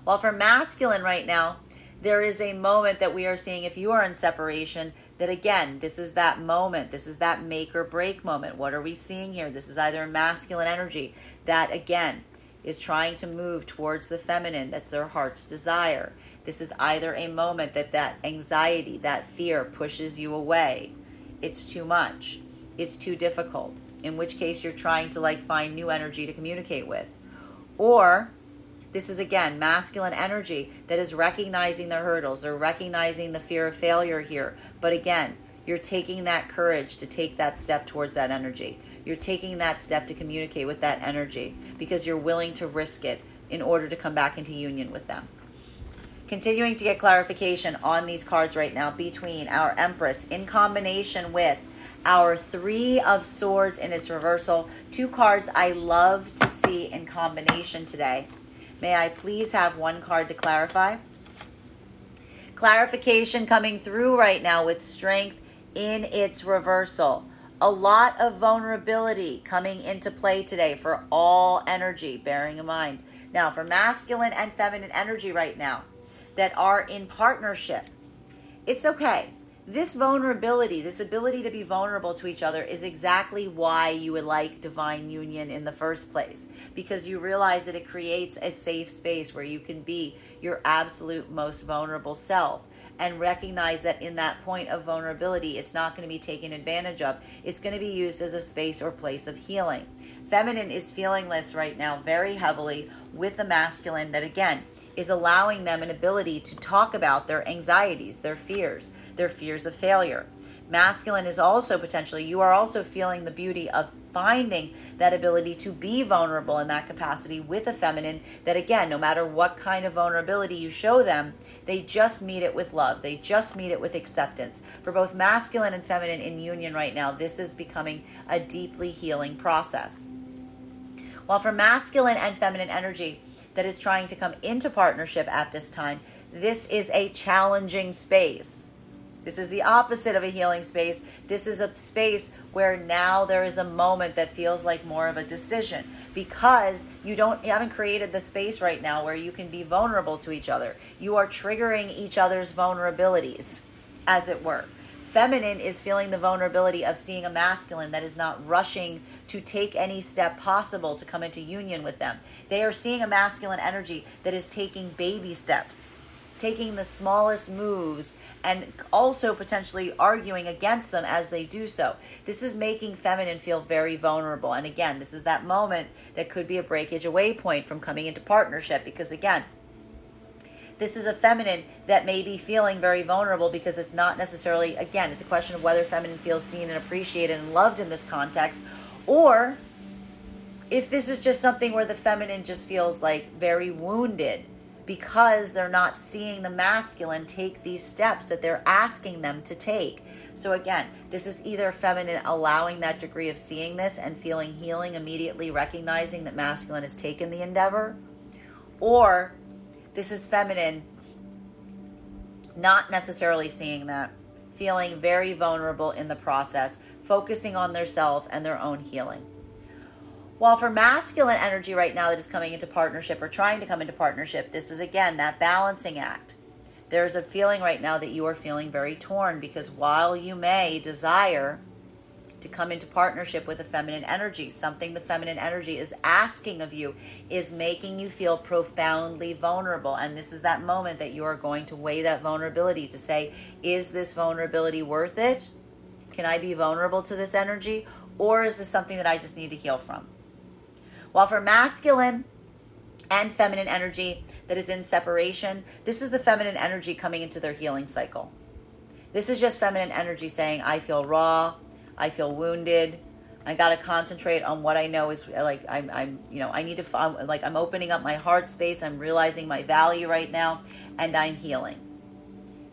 While for masculine right now, there is a moment that we are seeing, if you are in separation, that again, this is that moment. This is that make or break moment. What are we seeing here? This is either a masculine energy that, again, is trying to move towards the feminine. That's their heart's desire. This is either a moment that anxiety, that fear pushes you away. It's too much. It's too difficult. In which case you're trying to like find new energy to communicate with. Or This is, again, masculine energy that is recognizing the hurdles. They're recognizing the fear of failure here. But again, you're taking that courage to take that step towards that energy. You're taking that step to communicate with that energy because you're willing to risk it in order to come back into union with them. Continuing to get clarification on these cards right now between our Empress in combination with our Three of Swords in its reversal. Two cards I love to see in combination today. May I please have one card to clarify? Clarification coming through right now with Strength in its reversal. A lot of vulnerability coming into play today for all energy, bearing in mind. Now, for masculine and feminine energy right now that are in partnership, it's okay. This vulnerability, this ability to be vulnerable to each other is exactly why you would like divine union in the first place, because you realize that it creates a safe space where you can be your absolute most vulnerable self and recognize that in that point of vulnerability, it's not going to be taken advantage of. It's going to be used as a space or place of healing. Feminine is feeling this right now very heavily with the masculine that, again, is allowing them an ability to talk about their anxieties, their fears of failure. Masculine is also potentially, you are also feeling the beauty of finding that ability to be vulnerable in that capacity with a feminine that, again, no matter what kind of vulnerability you show them, they just meet it with love. They just meet it with acceptance. For both masculine and feminine in union right now, this is becoming a deeply healing process. While for masculine and feminine energy that is trying to come into partnership at this time, this is a challenging space. This is the opposite of a healing space. This is a space where now there is a moment that feels like more of a decision because you haven't created the space right now where you can be vulnerable to each other. You are triggering each other's vulnerabilities, as it were. Feminine is feeling the vulnerability of seeing a masculine that is not rushing to take any step possible to come into union with them. They are seeing a masculine energy that is taking baby steps, taking the smallest moves, and also potentially arguing against them as they do so. This is making feminine feel very vulnerable. And again, this is that moment that could be a breakage away point from coming into partnership because, again, this is a feminine that may be feeling very vulnerable because it's not necessarily, again, it's a question of whether feminine feels seen and appreciated and loved in this context, or if this is just something where the feminine just feels like very wounded because they're not seeing the masculine take these steps that they're asking them to take. So again, this is either feminine allowing that degree of seeing this and feeling healing, immediately recognizing that masculine has taken the endeavor, or this is feminine not necessarily seeing that, feeling very vulnerable in the process, focusing on their self and their own healing. While for masculine energy right now that is coming into partnership or trying to come into partnership, this is, again, that balancing act. There's a feeling right now that you are feeling very torn because while you may desire to come into partnership with a feminine energy, something the feminine energy is asking of you is making you feel profoundly vulnerable. And this is that moment that you are going to weigh that vulnerability to say, is this vulnerability worth it? Can I be vulnerable to this energy? Or is this something that I just need to heal from? While for masculine and feminine energy that is in separation, this is the feminine energy coming into their healing cycle. This is just feminine energy saying, I feel raw, I feel wounded, I got to concentrate on what I know is like, I need to, I'm opening up my heart space, I'm realizing my value right now, and I'm healing.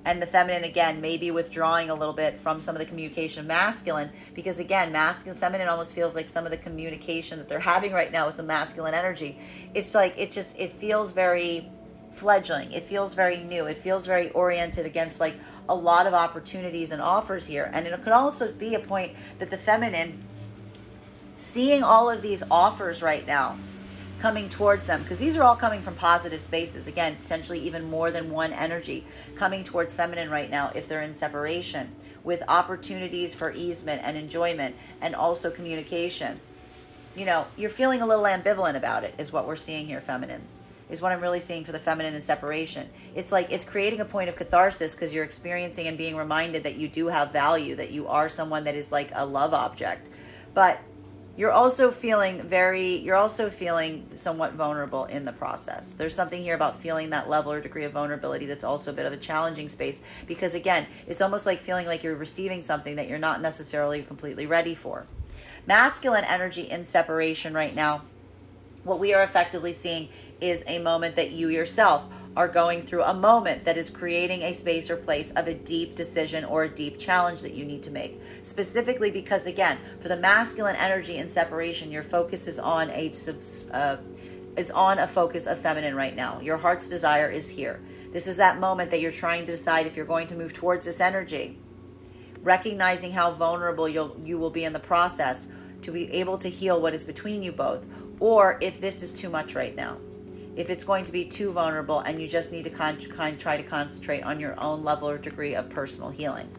And the feminine, again, may be withdrawing a little bit from some of the communication of masculine because, again, feminine almost feels like some of the communication that they're having right now with some masculine energy. It's like, it feels very fledgling. It feels very new. It feels very oriented against like a lot of opportunities and offers here. And it could also be a point that the feminine, seeing all of these offers right now, coming towards them, because these are all coming from positive spaces. Again, potentially even more than one energy coming towards feminine right now if they're in separation, with opportunities for easement and enjoyment and also communication. You're feeling a little ambivalent about it is what we're seeing here, feminines, is what I'm really seeing for the feminine in separation. It's like it's creating a point of catharsis because you're experiencing and being reminded that you do have value, that you are someone that is like a love object. But you're also feeling somewhat vulnerable in the process. There's something here about feeling that level or degree of vulnerability that's also a bit of a challenging space, because again, it's almost like feeling like you're receiving something that you're not necessarily completely ready for. Masculine energy in separation right now, what we are effectively seeing is a moment that you yourself are going through, a moment that is creating a space or place of a deep decision or a deep challenge that you need to make. Specifically because, again, for the masculine energy in separation, your focus is on a focus of feminine right now. Your heart's desire is here. This is that moment that you're trying to decide if you're going to move towards this energy, recognizing how vulnerable you will be in the process to be able to heal what is between you both, or if this is too much right now. If it's going to be too vulnerable and you just need to try to concentrate on your own level or degree of personal healing.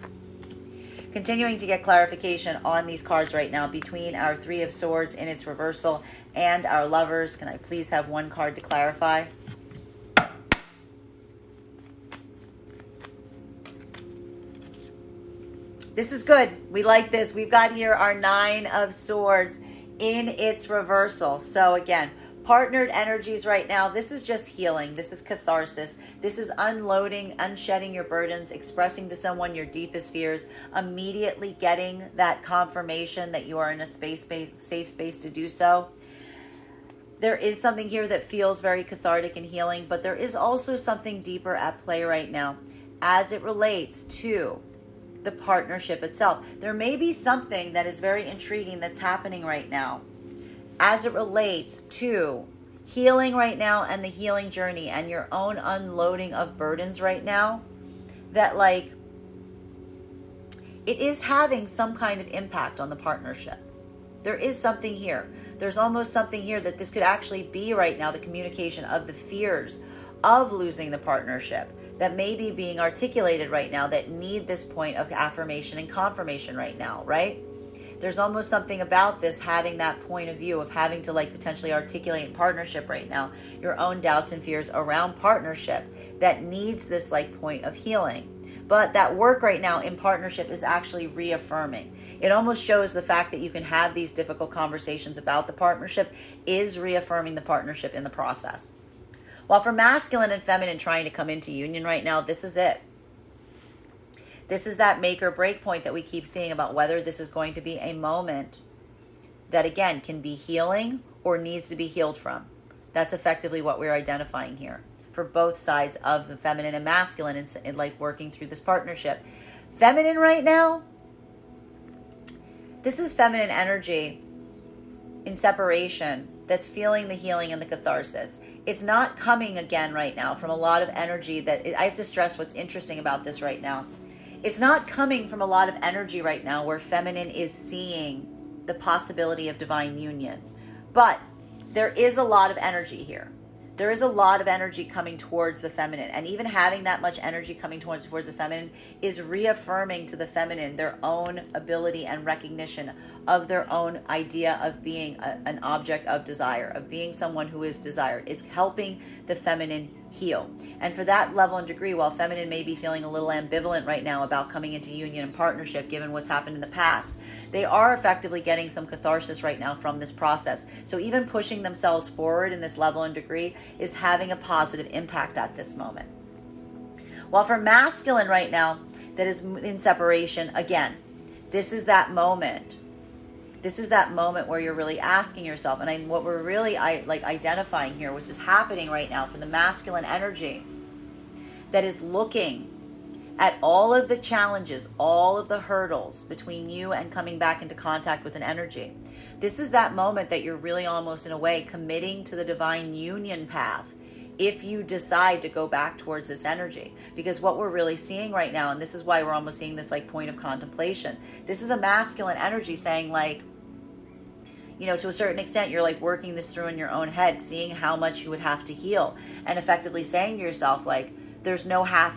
Continuing to get clarification on these cards right now between our Three of Swords in its reversal and our Lovers. Can I please have one card to clarify? This is good. We like this. We've got here our Nine of Swords in its reversal. So again, partnered energies right now. This is just healing. This is catharsis. This is unloading, unshedding your burdens, expressing to someone your deepest fears, immediately getting that confirmation that you are in a safe space to do so. There is something here that feels very cathartic and healing, but there is also something deeper at play right now as it relates to the partnership itself. There may be something that is very intriguing that's happening right now as it relates to healing right now and the healing journey and your own unloading of burdens right now, that like it is having some kind of impact on the partnership. There is something here. There's almost something here that this could actually be right now, the communication of the fears of losing the partnership that may be being articulated right now that need this point of affirmation and confirmation right now, right? There's almost something about this having that point of view of having to like potentially articulate in partnership right now, your own doubts and fears around partnership that needs this like point of healing. But that work right now in partnership is actually reaffirming. It almost shows the fact that you can have these difficult conversations about the partnership is reaffirming the partnership in the process. While for masculine and feminine trying to come into union right now, this is it. This is that make or break point that we keep seeing about whether this is going to be a moment that, again, can be healing or needs to be healed from. That's effectively what we're identifying here for both sides of the feminine and masculine in like working through this partnership. Feminine right now, this is feminine energy in separation that's feeling the healing and the catharsis. It's not coming again right now from a lot of energy that I have to stress what's interesting about this right now. It's not coming from a lot of energy right now where feminine is seeing the possibility of divine union. But there is a lot of energy here. There is a lot of energy coming towards the feminine. And even having that much energy coming towards the feminine is reaffirming to the feminine their own ability and recognition of their own idea of being an object of desire, of being someone who is desired. It's helping the feminine heal. And for that level and degree, while feminine may be feeling a little ambivalent right now about coming into union and partnership, given what's happened in the past, they are effectively getting some catharsis right now from this process. So even pushing themselves forward in this level and degree is having a positive impact at this moment. While for masculine right now, that is in separation, again, this is that moment. This is that moment where you're really asking yourself, and what we're really identifying here, which is happening right now for the masculine energy, that is looking at all of the challenges, all of the hurdles between you and coming back into contact with an energy. This is that moment that you're really almost in a way committing to the divine union path if you decide to go back towards this energy. Because what we're really seeing right now, and this is why we're almost seeing this like point of contemplation, this is a masculine energy saying like, you know, to a certain extent, you're like working this through in your own head, seeing how much you would have to heal, and effectively saying to yourself, like, there's no half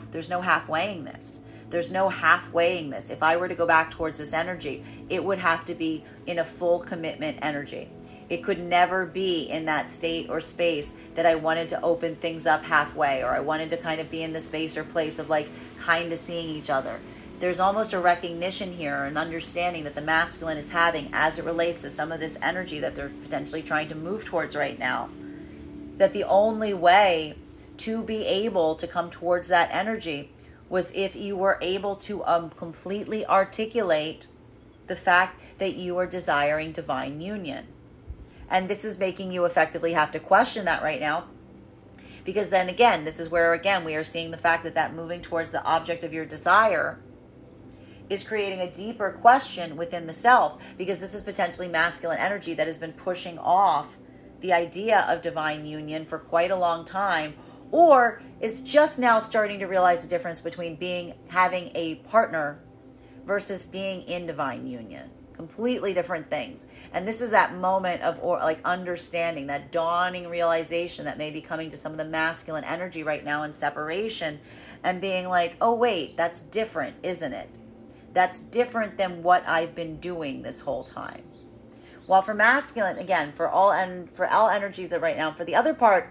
weighing this. There's no half weighing this. If I were to go back towards this energy, it would have to be in a full commitment energy. It could never be in that state or space that I wanted to open things up halfway, or I wanted to kind of be in the space or place of like kind of seeing each other. there's almost a recognition here, an understanding that the masculine is having as it relates to some of this energy that they're potentially trying to move towards right now. That the only way to be able to come towards that energy was if you were able to completely articulate the fact that you are desiring divine union. And this is making you effectively have to question that right now. Because then again, this is where again we are seeing the fact that moving towards the object of your desire is creating a deeper question within the self, because this is potentially masculine energy that has been pushing off the idea of divine union for quite a long time, or is just now starting to realize the difference between having a partner versus being in divine union. Completely different things. And this is that moment of understanding, that dawning realization that may be coming to some of the masculine energy right now in separation, and being like, oh wait, that's different, isn't it? That's different than what I've been doing this whole time. While for masculine, again, for all energies that right now, for the other part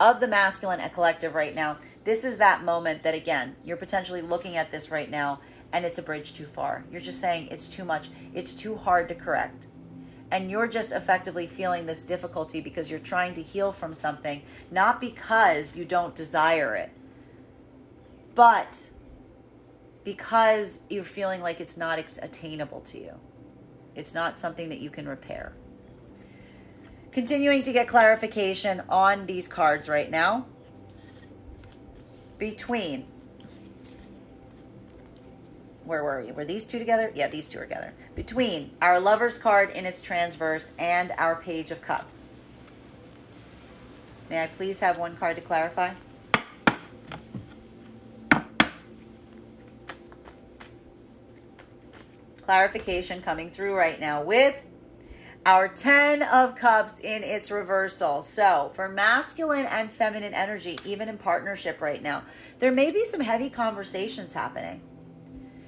of the masculine and collective right now, this is that moment that, again, you're potentially looking at this right now and it's a bridge too far. You're just saying it's too much. It's too hard to correct. And you're just effectively feeling this difficulty because you're trying to heal from something, not because you don't desire it, but because you're feeling like it's not attainable to you. It's not something that you can repair. Continuing to get clarification on these cards right now. Between, where were we? Were these two together? Yeah, these two are together. Between our Lover's card in its transverse and our Page of Cups. May I please have one card to clarify? Clarification coming through right now with our 10 of Cups in its reversal. So for masculine and feminine energy, even in partnership right now, there may be some heavy conversations happening.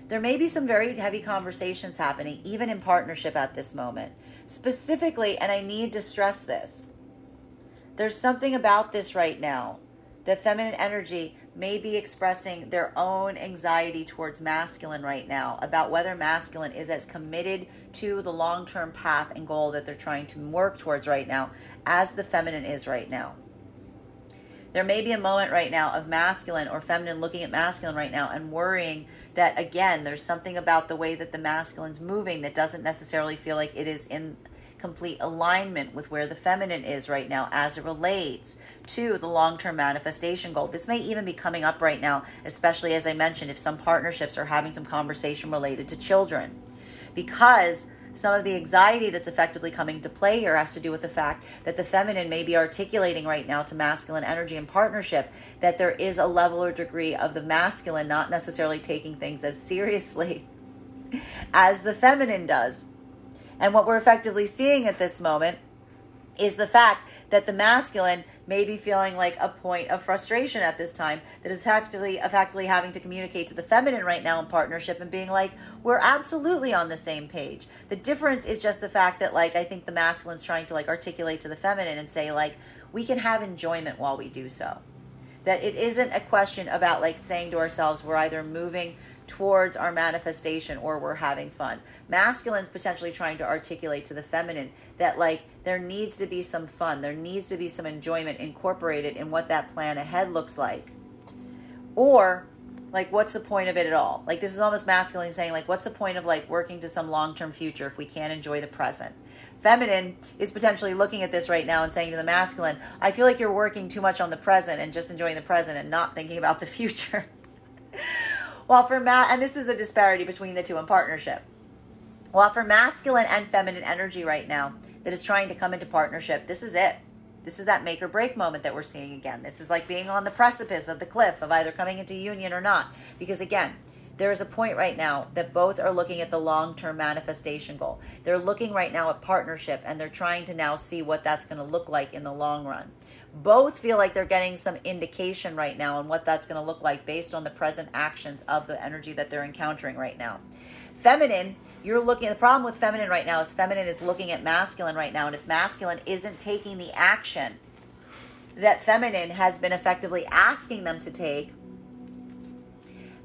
There may be some very heavy conversations happening, even in partnership at this moment. Specifically, and I need to stress this, there's something about this right now that feminine energy may be expressing their own anxiety towards masculine right now about whether masculine is as committed to the long-term path and goal that they're trying to work towards right now as the feminine is right now. There may be a moment right now of masculine or feminine looking at masculine right now and worrying that, again, there's something about the way that the masculine's moving that doesn't necessarily feel like it is in complete alignment with where the feminine is right now as it relates to the long-term manifestation goal. This may even be coming up right now, especially as I mentioned, if some partnerships are having some conversation related to children, because some of the anxiety that's effectively coming to play here has to do with the fact that the feminine may be articulating right now to masculine energy in partnership that there is a level or degree of the masculine not necessarily taking things as seriously as the feminine does. And what we're effectively seeing at this moment is the fact that the masculine may be feeling like a point of frustration at this time that is effectively having to communicate to the feminine right now in partnership and being like, we're absolutely on the same page. The difference is just the fact that, like, I think the masculine's trying to, like, articulate to the feminine and say, like, we can have enjoyment while we do so. That it isn't a question about, like, saying to ourselves, we're either moving towards our manifestation or we're having fun. Masculine's potentially trying to articulate to the feminine that, like, there needs to be some fun, there needs to be some enjoyment incorporated in what that plan ahead looks like. Or, like, what's the point of it at all? Like, this is almost masculine saying, like, what's the point of, like, working to some long-term future if we can't enjoy the present? Feminine is potentially looking at this right now and saying to the masculine, I feel like you're working too much on the present and just enjoying the present and not thinking about the future. While for and this is a disparity between the two in partnership. While for masculine and feminine energy right now that is trying to come into partnership, this is it. This is that make or break moment that we're seeing again. This is like being on the precipice of the cliff of either coming into union or not. Because again, there is a point right now that both are looking at the long-term manifestation goal. They're looking right now at partnership and they're trying to now see what that's going to look like in the long run. Both feel like they're getting some indication right now on what that's going to look like based on the present actions of the energy that they're encountering right now. Feminine, you're looking, the problem with feminine right now is feminine is looking at masculine right now, and if masculine isn't taking the action that feminine has been effectively asking them to take,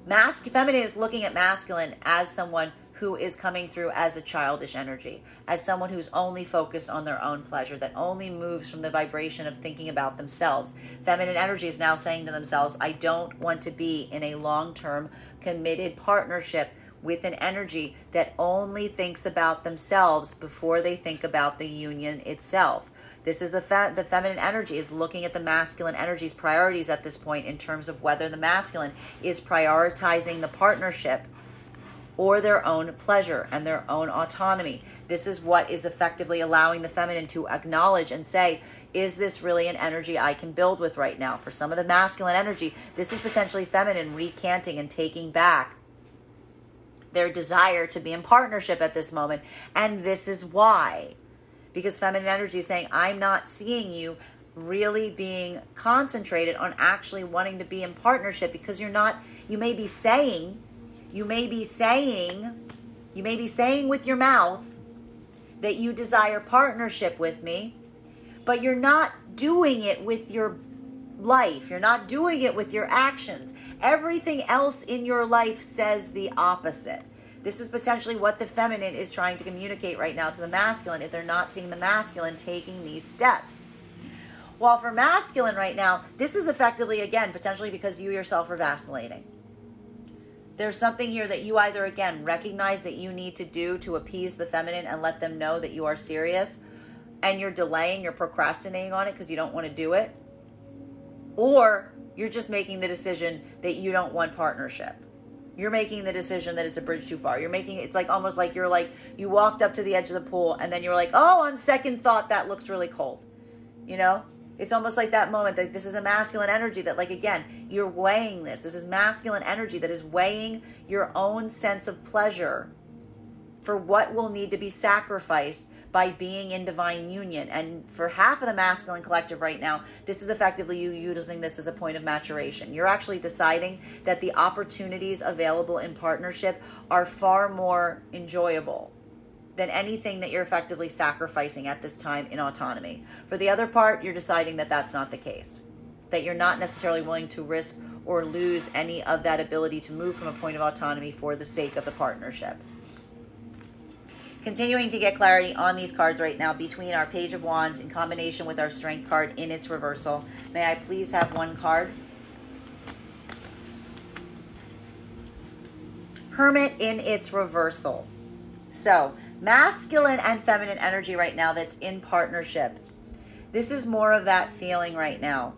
Feminine is looking at masculine as someone who is coming through as a childish energy, as someone who's only focused on their own pleasure, that only moves from the vibration of thinking about themselves. Feminine energy is now saying to themselves, I don't want to be in a long-term committed partnership with an energy that only thinks about themselves before they think about the union itself. This is the feminine energy is looking at the masculine energy's priorities at this point in terms of whether the masculine is prioritizing the partnership or their own pleasure and their own autonomy. This is what is effectively allowing the feminine to acknowledge and say, is this really an energy I can build with right now? For some of the masculine energy, this is potentially feminine recanting and taking back their desire to be in partnership at this moment. And this is why. Because feminine energy is saying, I'm not seeing you really being concentrated on actually wanting to be in partnership, because you're not, you may be saying with your mouth that you desire partnership with me, but you're not doing it with your life. You're not doing it with your actions. Everything else in your life says the opposite. This is potentially what the feminine is trying to communicate right now to the masculine if they're not seeing the masculine taking these steps. While for masculine right now, this is effectively, again, potentially because you yourself are vacillating. There's something here that you either, again, recognize that you need to do to appease the feminine and let them know that you are serious, and you're delaying, you're procrastinating on it because you don't want to do it, or you're just making the decision that you don't want partnership. You're making the decision that it's a bridge too far. It's like almost like you walked up to the edge of the pool and then you're like, oh, on second thought, that looks really cold. You know? It's almost like that moment that this is a masculine energy that, like, again, you're weighing this. This is masculine energy that is weighing your own sense of pleasure for what will need to be sacrificed by being in divine union. And for half of the masculine collective right now, this is effectively you using this as a point of maturation. You're actually deciding that the opportunities available in partnership are far more enjoyable than anything that you're effectively sacrificing at this time in autonomy. For the other part, you're deciding that that's not the case, that you're not necessarily willing to risk or lose any of that ability to move from a point of autonomy for the sake of the partnership. Continuing to get clarity on these cards right now between our Page of Wands in combination with our Strength card in its reversal. May I please have one card? Hermit in its reversal. So, masculine and feminine energy right now that's in partnership. This is more of that feeling right now.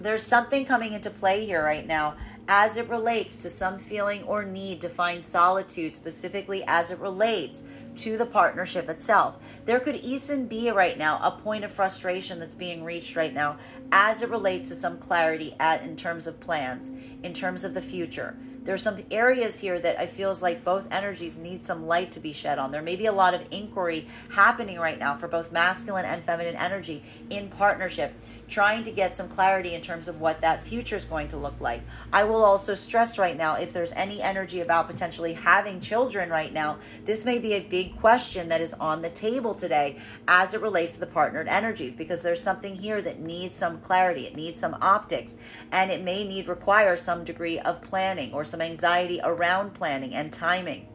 There's something coming into play here right now as it relates to some feeling or need to find solitude, specifically as it relates to the partnership itself. There could even be right now a point of frustration that's being reached right now as it relates to some clarity in terms of plans, in terms of the future. There's some areas here that I feels like both energies need some light to be shed on. There may be a lot of inquiry happening right now for both masculine and feminine energy in partnership, trying to get some clarity in terms of what that future is going to look like. I will also stress right now, if there's any energy about potentially having children right now, this may be a big question that is on the table today as it relates to the partnered energies, because there's something here that needs some clarity. It needs some optics, and it may require some degree of planning or some anxiety around planning and timing,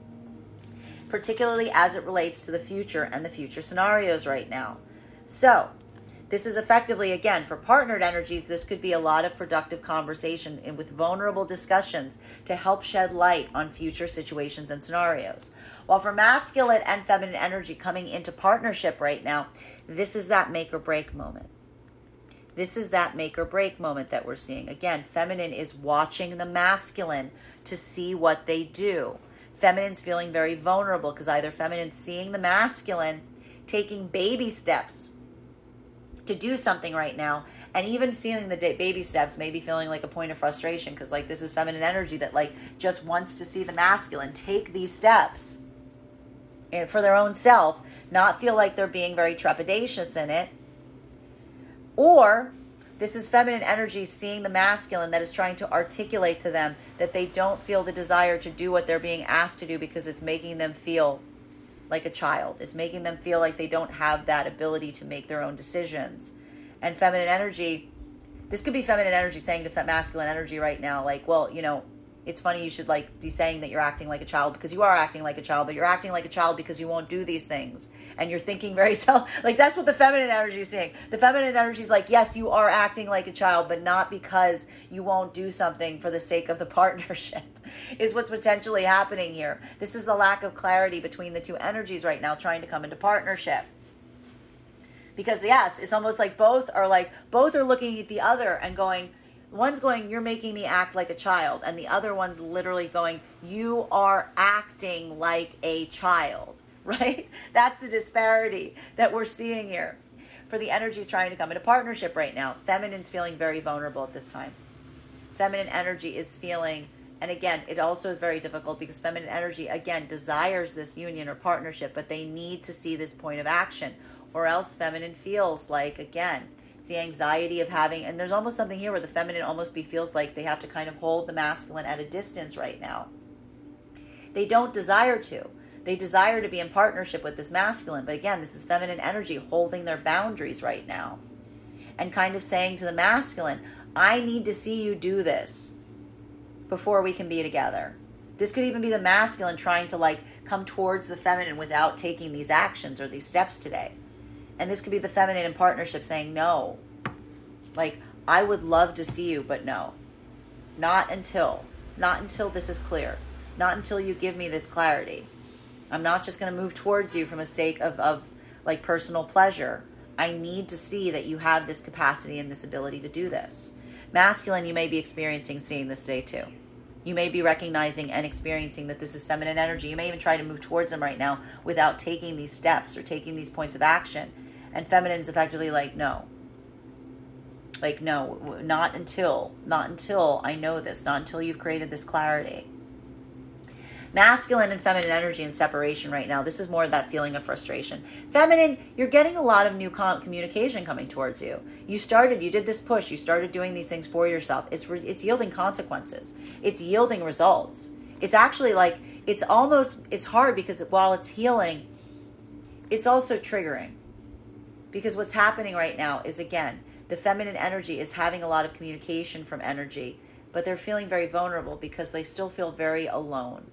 particularly as it relates to the future and the future scenarios right now. So this is effectively, again, for partnered energies, this could be a lot of productive conversation and with vulnerable discussions to help shed light on future situations and scenarios. While for masculine and feminine energy coming into partnership right now, this is that make or break moment. This is that make or break moment that we're seeing. Again, feminine is watching the masculine to see what they do. Feminine's feeling very vulnerable because either feminine's seeing the masculine taking baby steps to do something right now, and even seeing the baby steps, maybe feeling like a point of frustration because, like, this is feminine energy that, like, just wants to see the masculine take these steps and for their own self, not feel like they're being very trepidatious in it. Or this is feminine energy seeing the masculine that is trying to articulate to them that they don't feel the desire to do what they're being asked to do because it's making them feel like a child. It's making them feel like they don't have that ability to make their own decisions. And feminine energy, this could be feminine energy saying to masculine energy right now, like, well, you know, It's funny you should like be saying that you're acting like a child, because you are acting like a child, but you're acting like a child because you won't do these things. And you're thinking very like that's what the feminine energy is saying. The feminine energy is like, yes, you are acting like a child, but not because you won't do something for the sake of the partnership is what's potentially happening here. This is the lack of clarity between the two energies right now trying to come into partnership. Because yes, it's almost like both are looking at the other and going, one's going, you're making me act like a child. And the other one's literally going, you are acting like a child, right? That's the disparity that we're seeing here. For the energies trying to come into partnership right now, feminine's feeling very vulnerable at this time. Feminine energy is feeling, and again, it also is very difficult because feminine energy, again, desires this union or partnership, but they need to see this point of action, or else feminine feels like, again, the anxiety of having, and there's almost something here where the feminine almost feels like they have to kind of hold the masculine at a distance right now. They don't desire to. They desire to be in partnership with this masculine, but again, this is feminine energy holding their boundaries right now and kind of saying to the masculine, I need to see you do this before we can be together. This could even be the masculine trying to like come towards the feminine without taking these actions or these steps today. And this could be the feminine in partnership saying, no, like, I would love to see you, but no, not until this is clear, not until you give me this clarity. I'm not just going to move towards you from a sake of like personal pleasure. I need to see that you have this capacity and this ability to do this. Masculine, you may be seeing this today too. You may be recognizing and experiencing that this is feminine energy. You may even try to move towards them right now without taking these steps or taking these points of action. And feminine's effectively like, no. Like, no, not until I know this, not until you've created this clarity. Masculine and feminine energy in separation right now. This is more of that feeling of frustration. Feminine, you're getting a lot of new communication coming towards you. You did this push. You started doing these things for yourself. It's yielding consequences. It's yielding results. It's actually like, it's hard because while it's healing, it's also triggering. Because what's happening right now is, again, the feminine energy is having a lot of communication from energy, but they're feeling very vulnerable because they still feel very alone.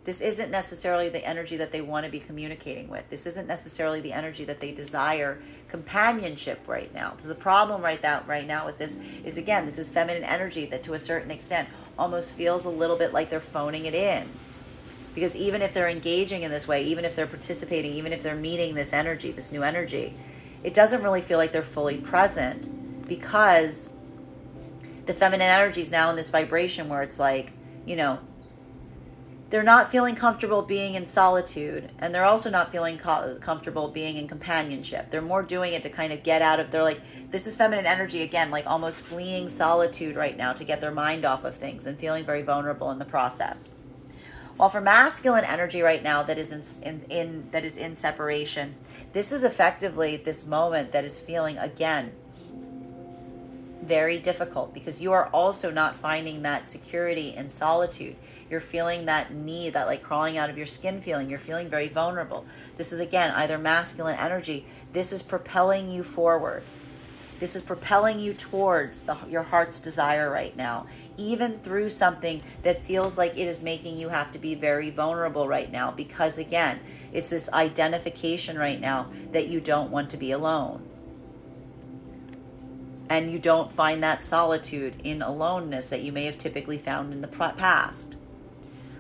This isn't necessarily the energy that they want to be communicating with. This isn't necessarily the energy that they desire companionship right now. So the problem right now with this is, again, this is feminine energy that to a certain extent almost feels a little bit like they're phoning it in. Because even if they're engaging in this way, even if they're participating, even if they're meeting this energy, this new energy, it doesn't really feel like they're fully present, because the feminine energy is now in this vibration where it's like, they're not feeling comfortable being in solitude, and they're also not feeling comfortable being in companionship. They're more doing it to kind of get out of, they're like, this is feminine energy again, like almost fleeing solitude right now to get their mind off of things and feeling very vulnerable in the process. While for masculine energy right now that is in separation, this is effectively this moment that is feeling, again, very difficult, because you are also not finding that security in solitude. You're feeling that need, that like crawling out of your skin feeling. You're feeling very vulnerable. This is, again, either masculine energy. This is propelling you forward. This is propelling you towards your heart's desire right now, even through something that feels like it is making you have to be very vulnerable right now, because, again, it's this identification right now that you don't want to be alone. And you don't find that solitude in aloneness that you may have typically found in the past.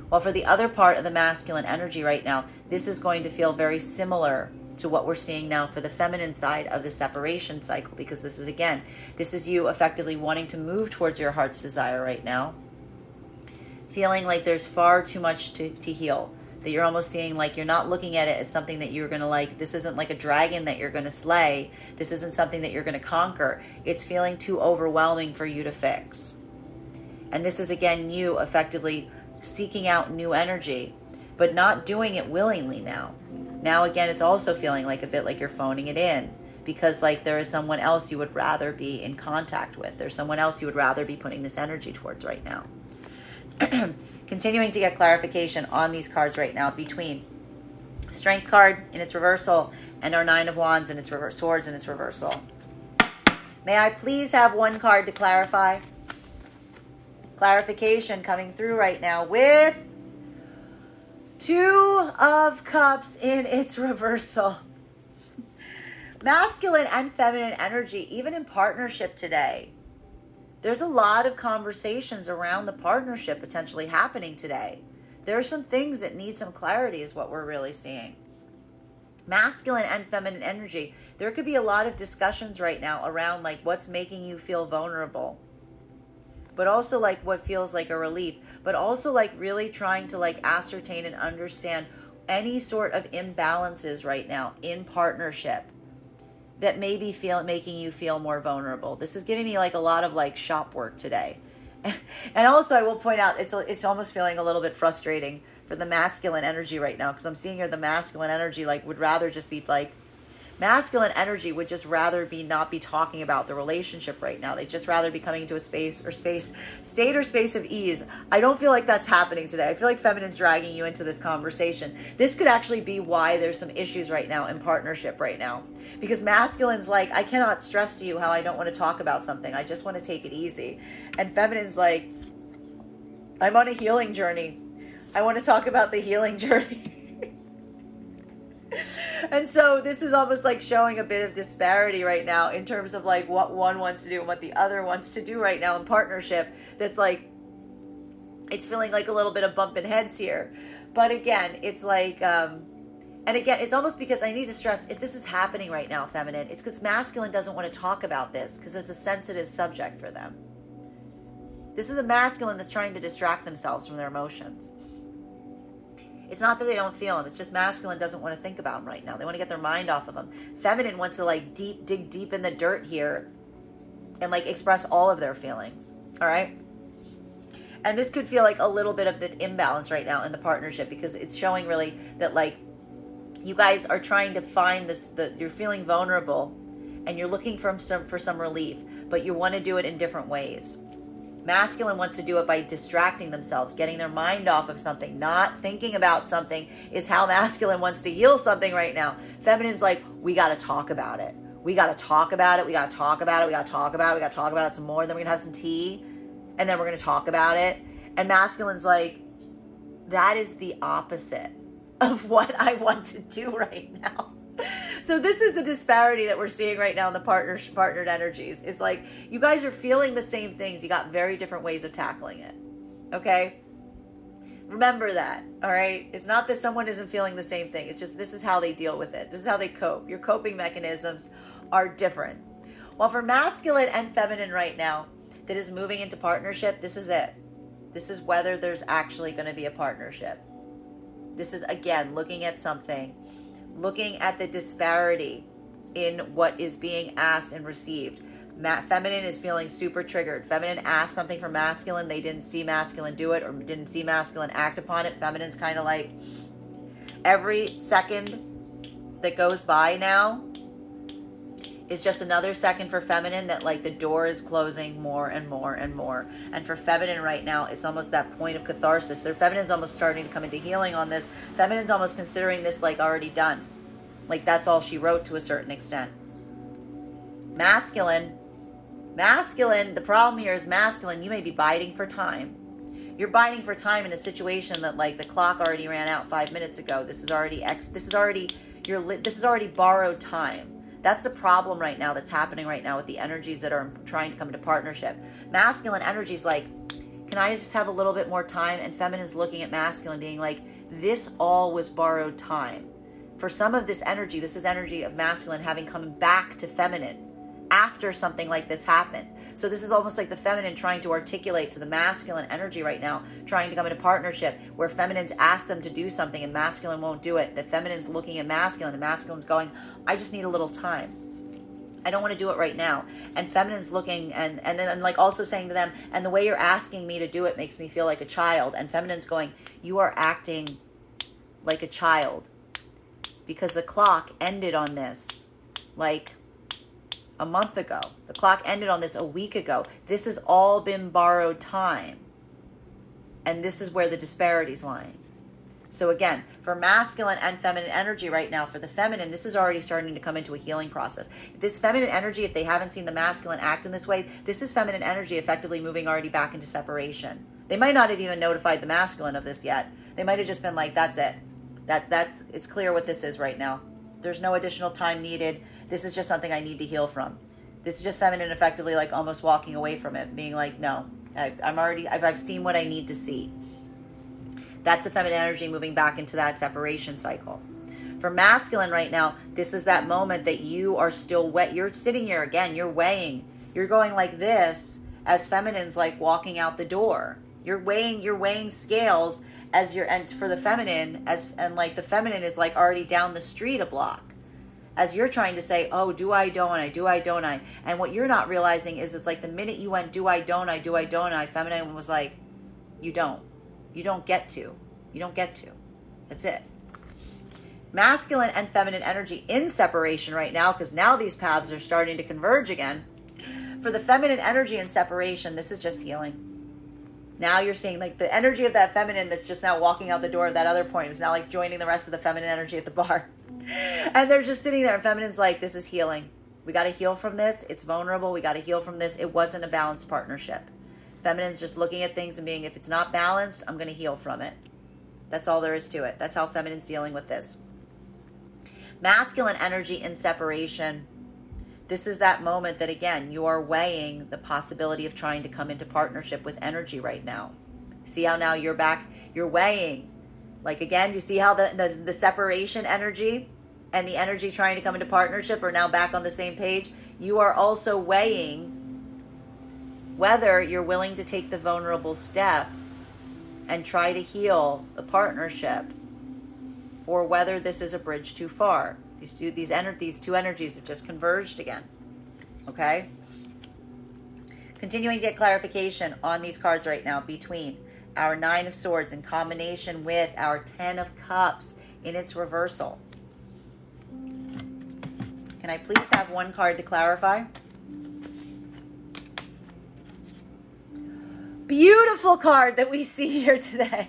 While for the other part of the masculine energy right now, this is going to feel very similar to what we're seeing now for the feminine side of the separation cycle, because this is you effectively wanting to move towards your heart's desire right now, feeling like there's far too much to heal, that you're almost seeing like you're not looking at it as something that you're going to like, this isn't like a dragon that you're going to slay, this isn't something that you're going to conquer, it's feeling too overwhelming for you to fix. And this is, again, you effectively seeking out new energy, but not doing it willingly now. Now, again, it's also feeling like a bit like you're phoning it in, because like there is someone else you would rather be in contact with. There's someone else you would rather be putting this energy towards right now. Continuing to get clarification on these cards right now between Strength card in its reversal and our Nine of Wands in its Swords in its reversal. May I please have one card to clarify? Clarification coming through right now with 2 of Cups in its reversal. Masculine and feminine energy, even in partnership today. There's a lot of conversations around the partnership potentially happening today. There are some things that need some clarity is what we're really seeing. Masculine and feminine energy, there could be a lot of discussions right now around like what's making you feel vulnerable, but also like what feels like a relief, but also like really trying to like ascertain and understand any sort of imbalances right now in partnership that may be making you feel more vulnerable. This is giving me like a lot of like shop work today. And also I will point out, it's almost feeling a little bit frustrating for the masculine energy right now, because I'm seeing here the masculine energy like would rather just be like, masculine energy would just rather be not be talking about the relationship right now. They'd just rather be coming into a state or space of ease. I don't feel like that's happening today. I feel like feminine's dragging you into this conversation. This could actually be why there's some issues right now in partnership right now. Because masculine's like, I cannot stress to you how I don't want to talk about something. I just want to take it easy. And feminine's like, I'm on a healing journey. I want to talk about the healing journey. And so this is almost like showing a bit of disparity right now in terms of like what one wants to do and what the other wants to do right now in partnership. That's like, it's feeling like a little bit of bumping heads here. But again, it's like, and again, it's almost because I need to stress, if this is happening right now, feminine, it's because masculine doesn't want to talk about this because it's a sensitive subject for them. This is a masculine that's trying to distract themselves from their emotions. It's not that they don't feel them. It's just masculine doesn't want to think about them right now. They want to get their mind off of them. Feminine wants to like dig deep in the dirt here and like express all of their feelings. All right. And this could feel like a little bit of the imbalance right now in the partnership, because it's showing really that like you guys are trying to find this, that you're feeling vulnerable and you're looking for some relief, but you want to do it in different ways. Masculine wants to do it by distracting themselves, getting their mind off of something, not thinking about something is how masculine wants to heal something right now. Feminine's like, we got to talk about it. We got to talk about it. We got to talk about it. We got to talk about it. We got to talk about it some more. Then we're going to have some tea and then we're going to talk about it. And masculine's like, that is the opposite of what I want to do right now. So this is the disparity that we're seeing right now in the partnered energies. It's like you guys are feeling the same things. You got very different ways of tackling it. Okay? Remember that. All right? It's not that someone isn't feeling the same thing. It's just this is how they deal with it. This is how they cope. Your coping mechanisms are different. Well, for masculine and feminine right now that is moving into partnership, this is it. This is whether there's actually going to be a partnership. This is, again, looking at something, looking at the disparity in what is being asked and received. Feminine is feeling super triggered. Feminine asked something from masculine. They didn't see masculine do it or didn't see masculine act upon it. Feminine's kind of like, every second that goes by now is just another second for feminine that like the door is closing more and more and more. And for feminine right now, it's almost that point of catharsis. Their feminine's almost starting to come into healing on this. Feminine's almost considering this like already done. Like that's all she wrote to a certain extent. Masculine, the problem here is masculine, you may be biding for time. You're biding for time in a situation that like the clock already ran out 5 minutes ago. This is already borrowed time. That's the problem right now that's happening right now with the energies that are trying to come into partnership. Masculine energy's like, can I just have a little bit more time? And feminine's looking at masculine being like, this all was borrowed time. For some of this is energy of masculine having come back to feminine after something like this happened. So this is almost like the feminine trying to articulate to the masculine energy right now, trying to come into partnership where feminine's asked them to do something and masculine won't do it. The feminine's looking at masculine and masculine's going, I just need a little time. I don't want to do it right now. And feminine's looking and then like also saying to them, and the way you're asking me to do it makes me feel like a child. And feminine's going, you are acting like a child because the clock ended on this like a month ago. The clock ended on this a week ago. This has all been borrowed time. And this is where the disparity's lying. So again, for masculine and feminine energy right now, for the feminine, this is already starting to come into a healing process. This feminine energy, if they haven't seen the masculine act in this way, this is feminine energy effectively moving already back into separation. They might not have even notified the masculine of this yet. They might have just been like, that's it. It's clear what this is right now. There's no additional time needed. This is just something I need to heal from. This is just feminine effectively like almost walking away from it, being like, no, I've seen what I need to see. That's the feminine energy moving back into that separation cycle. For masculine right now, this is that moment that you are still wet. You're sitting here again, you're weighing. You're going like this as feminine's like walking out the door. You're weighing scales as you're, and for the feminine, and like the feminine is like already down the street a block. As you're trying to say, oh, do I, don't I? And what you're not realizing is it's like the minute you went, do I, don't I, feminine was like, you don't. You don't get to. That's it. Masculine and feminine energy in separation right now, because now these paths are starting to converge again. For the feminine energy in separation, this is just healing. Now you're seeing like the energy of that feminine that's just now walking out the door of that other point is now like joining the rest of the feminine energy at the bar. And they're just sitting there, and feminine's like, this is healing. We got to heal from this. It's vulnerable. We got to heal from this. It wasn't a balanced partnership. Feminine's just looking at things and being, if it's not balanced, I'm going to heal from it. That's all there is to it. That's how feminine's dealing with this. Masculine energy in separation. This is that moment that, again, you are weighing the possibility of trying to come into partnership with energy right now. See how now you're back, you're weighing. Like, again, you see how the separation energy and the energy trying to come into partnership are now back on the same page. You are also weighing whether you're willing to take the vulnerable step and try to heal the partnership, or whether this is a bridge too far. These two energies have just converged again. Okay? Continuing to get clarification on these cards right now between our Nine of Swords in combination with our Ten of Cups in its reversal. Can I please have one card to clarify? Beautiful card that we see here today.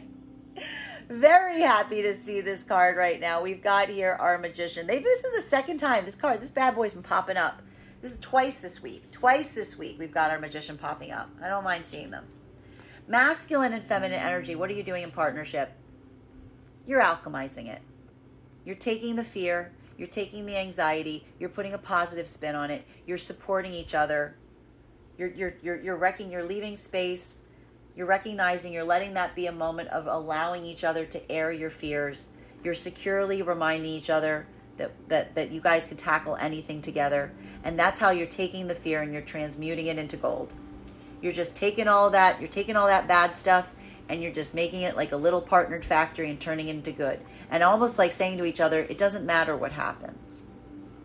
Very happy to see this card right now. We've got here our Magician. This is the second time this bad boy's been popping up. This is twice this week. We've got our Magician popping up. I don't mind seeing them. Masculine and feminine energy, what are you doing in partnership? You're alchemizing it. You're taking the fear, you're taking the anxiety, you're putting a positive spin on it, you're supporting each other, you're leaving space, you're recognizing, you're letting that be a moment of allowing each other to air your fears. You're securely reminding each other that you guys can tackle anything together. And that's how you're taking the fear and you're transmuting it into gold. You're just taking all that, bad stuff, and you're just making it like a little partnered factory and turning it into good. And almost like saying to each other, it doesn't matter what happens.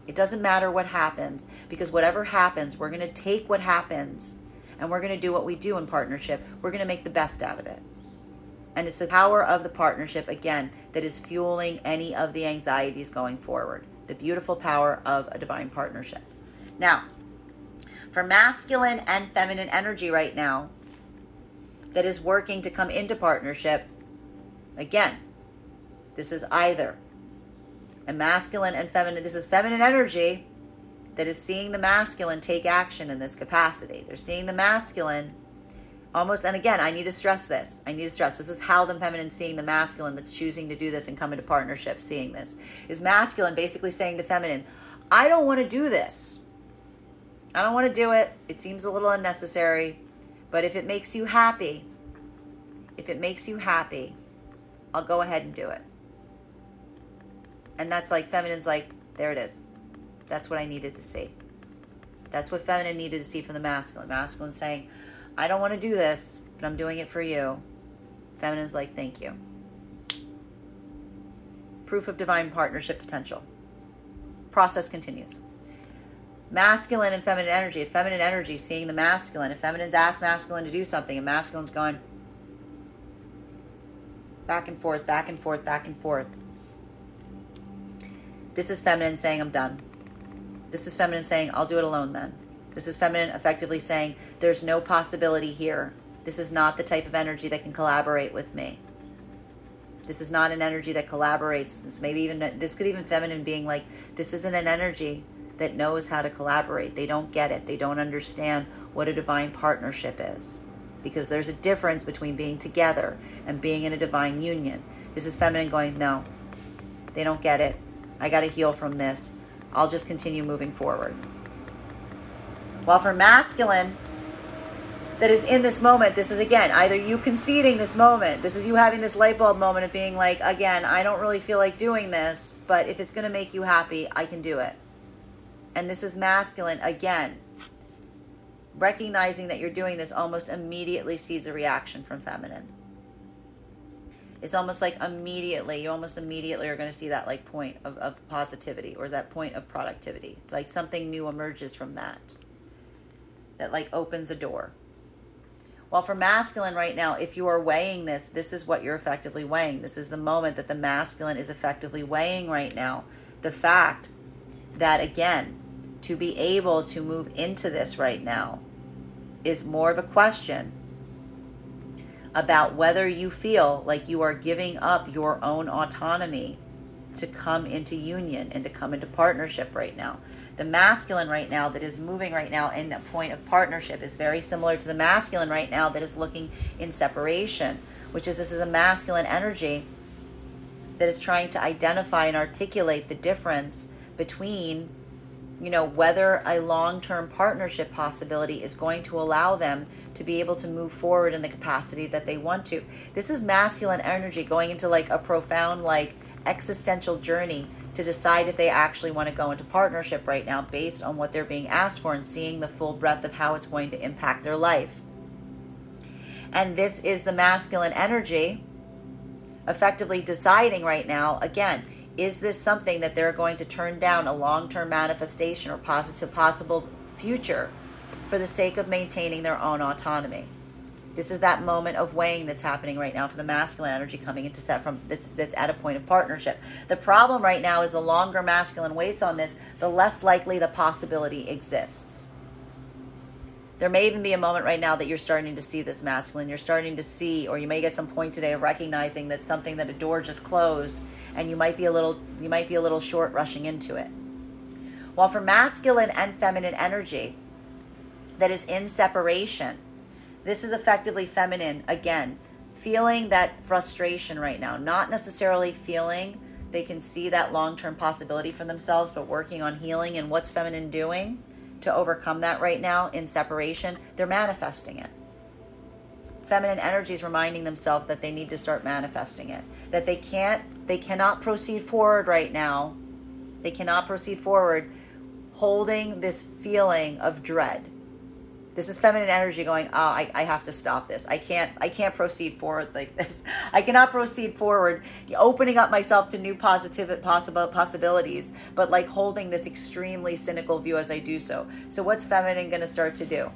It doesn't matter what happens, because whatever happens, we're going to take what happens and we're going to do what we do in partnership. We're going to make the best out of it. And it's the power of the partnership, again, that is fueling any of the anxieties going forward. The beautiful power of a divine partnership. Now, for masculine and feminine energy right now that is working to come into partnership, again, this is either a masculine and feminine, this is feminine energy that is seeing the masculine take action in this capacity. They're seeing the masculine almost, and again, I need to stress this. This is how the feminine seeing the masculine that's choosing to do this and come into partnership, seeing this, is masculine basically saying to feminine, I don't want to do this. I don't want to do it. It seems a little unnecessary, but if it makes you happy, I'll go ahead and do it. And that's like, feminine's like, there it is. That's what I needed to see. That's what feminine needed to see from the masculine. Masculine saying, I don't want to do this, but I'm doing it for you. Feminine's like, thank you. Proof of divine partnership potential. Process continues. Masculine and feminine energy. If feminine energy is seeing the masculine, if feminine's asked masculine to do something and masculine's going back and forth, back and forth, back and forth. This is feminine saying, I'm done. This is feminine saying, I'll do it alone then. This is feminine effectively saying, there's no possibility here. This is not the type of energy that can collaborate with me. This is not an energy that collaborates. This could even feminine being like, this isn't an energy that knows how to collaborate. They don't get it. They don't understand what a divine partnership is, because there's a difference between being together and being in a divine union. This is feminine going, no, they don't get it. I got to heal from this. I'll just continue moving forward. While for masculine, that is in this moment, this is again, either you conceding this moment, this is you having this light bulb moment of being like, again, I don't really feel like doing this, but if it's going to make you happy, I can do it. And this is masculine, again, recognizing that you're doing this almost immediately sees a reaction from feminine. It's almost like you almost immediately are going to see that like point of positivity, or that point of productivity. It's like something new emerges from that like opens a door. Well, for masculine right now, if you are weighing this, this is what you're effectively weighing. This is the moment that the masculine is effectively weighing right now. The fact that, again, to be able to move into this right now is more of a question about whether you feel like you are giving up your own autonomy to come into union and to come into partnership right now. The masculine right now that is moving right now in a point of partnership is very similar to the masculine right now that is looking in separation, which is, this is a masculine energy that is trying to identify and articulate the difference between, whether a long-term partnership possibility is going to allow them to be able to move forward in the capacity that they want to. This is masculine energy going into like a profound, like existential journey to decide if they actually want to go into partnership right now based on what they're being asked for and seeing the full breadth of how it's going to impact their life. And this is the masculine energy effectively deciding right now, again, is this something that they're going to turn down a long-term manifestation or possible future for the sake of maintaining their own autonomy? This is that moment of weighing that's happening right now for the masculine energy coming into set from that's at a point of partnership. The problem right now is the longer masculine waits on this, the less likely the possibility exists. There may even be a moment right now that you're starting to see this masculine. You're starting to see, or you may get some point today of recognizing that something, that a door just closed, and you might be a little short rushing into it. While for masculine and feminine energy that is in separation, this is effectively feminine, again, feeling that frustration right now, not necessarily feeling they can see that long-term possibility for themselves, but working on healing. And what's feminine doing to overcome that right now in separation? They're manifesting it. Feminine energy is reminding themselves that they need to start manifesting it, that they cannot proceed forward right now. They cannot proceed forward holding this feeling of dread. This is feminine energy going, I have to stop this. I can't proceed forward like this. I cannot proceed forward, opening up myself to new possibilities, but like holding this extremely cynical view as I do so. So what's feminine going to start to do?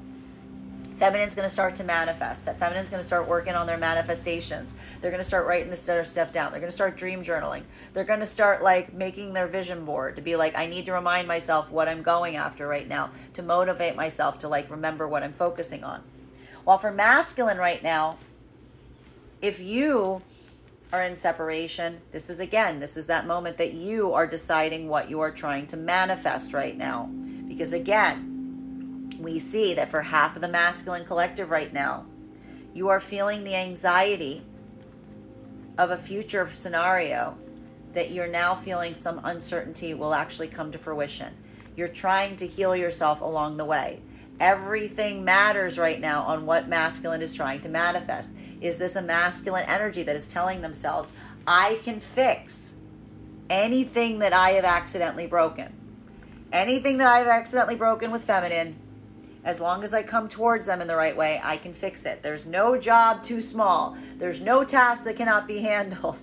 Feminine's going to start to manifest. Feminine's going to start working on their manifestations. They're going to start writing this stuff down. They're going to start dream journaling. They're going to start like making their vision board to be like, I need to remind myself what I'm going after right now, to motivate myself to like remember what I'm focusing on. While for masculine right now, if you are in separation, this is that moment that you are deciding what you are trying to manifest right now. Because again, we see that for half of the masculine collective right now, you are feeling the anxiety of a future scenario that you're now feeling some uncertainty will actually come to fruition. You're trying to heal yourself along the way. Everything matters right now on what masculine is trying to manifest. Is this a masculine energy that is telling themselves, I can fix anything that I have accidentally broken? Anything that I have accidentally broken with feminine, as long as I come towards them in the right way, I can fix it. There's no job too small. There's no task that cannot be handled.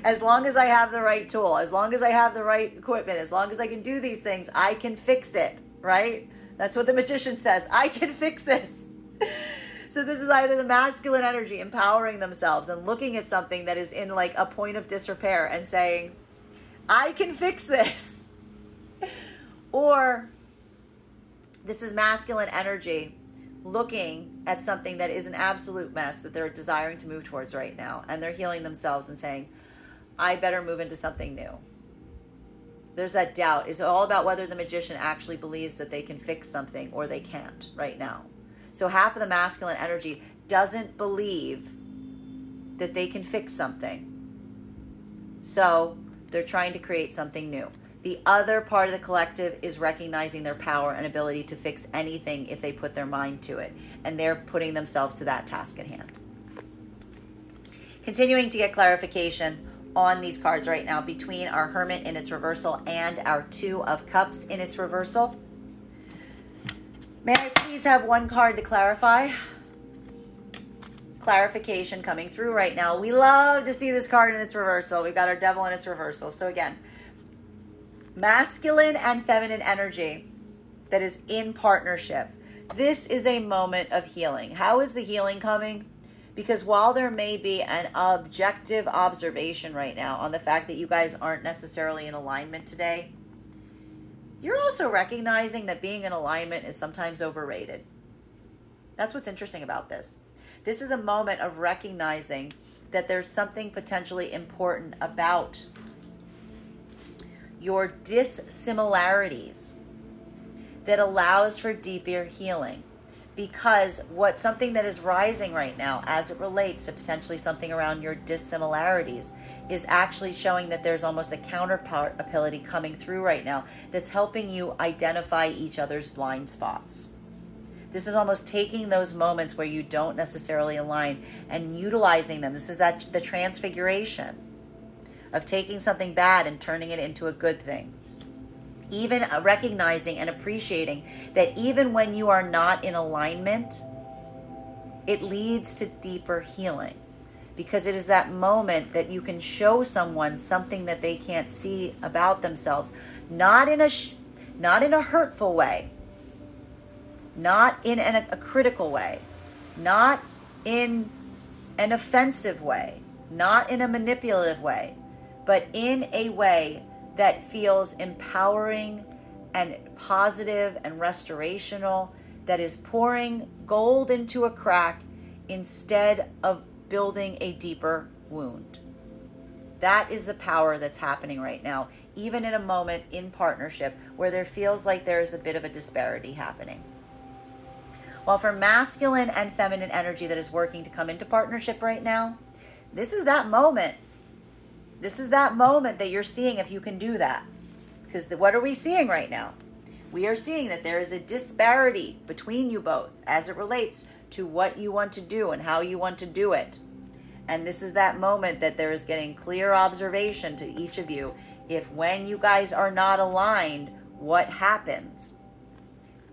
As long as I have the right tool, as long as I have the right equipment, as long as I can do these things, I can fix it, right? That's what the magician says. I can fix this. So this is either the masculine energy empowering themselves and looking at something that is in like a point of disrepair and saying, I can fix this. Or this is masculine energy looking at something that is an absolute mess that they're desiring to move towards right now, and they're healing themselves and saying, I better move into something new. There's that doubt. It's all about whether the magician actually believes that they can fix something or they can't right now. So half of the masculine energy doesn't believe that they can fix something. So they're trying to create something new. The other part of the collective is recognizing their power and ability to fix anything if they put their mind to it. And they're putting themselves to that task at hand. Continuing to get clarification on these cards right now between our Hermit in its reversal and our Two of Cups in its reversal. May I please have one card to clarify? Clarification coming through right now. We love to see this card in its reversal. We've got our Devil in its reversal. So again, masculine and feminine energy that is in partnership. This is a moment of healing. How is the healing coming? Because while there may be an objective observation right now on the fact that you guys aren't necessarily in alignment today, you're also recognizing that being in alignment is sometimes overrated. That's what's interesting about this. This is a moment of recognizing that there's something potentially important about your dissimilarities that allows for deeper healing. Because something that is rising right now as it relates to potentially something around your dissimilarities is actually showing that there's almost a counterpart ability coming through right now that's helping you identify each other's blind spots. This is almost taking those moments where you don't necessarily align and utilizing them. This is the transfiguration of taking something bad and turning it into a good thing. Even recognizing and appreciating that even when you are not in alignment, it leads to deeper healing. Because it is that moment that you can show someone something that they can't see about themselves, not in a hurtful way, not in a critical way, not in an offensive way, not in a manipulative way, but in a way that feels empowering and positive and restorational, that is pouring gold into a crack instead of building a deeper wound. That is the power that's happening right now, even in a moment in partnership where there feels like there is a bit of a disparity happening. While for masculine and feminine energy that is working to come into partnership right now, this is that moment. This is that moment that you're seeing if you can do that. Because what are we seeing right now? We are seeing that there is a disparity between you both as it relates to what you want to do and how you want to do it. And this is that moment that there is getting clear observation to each of you. If when you guys are not aligned, what happens?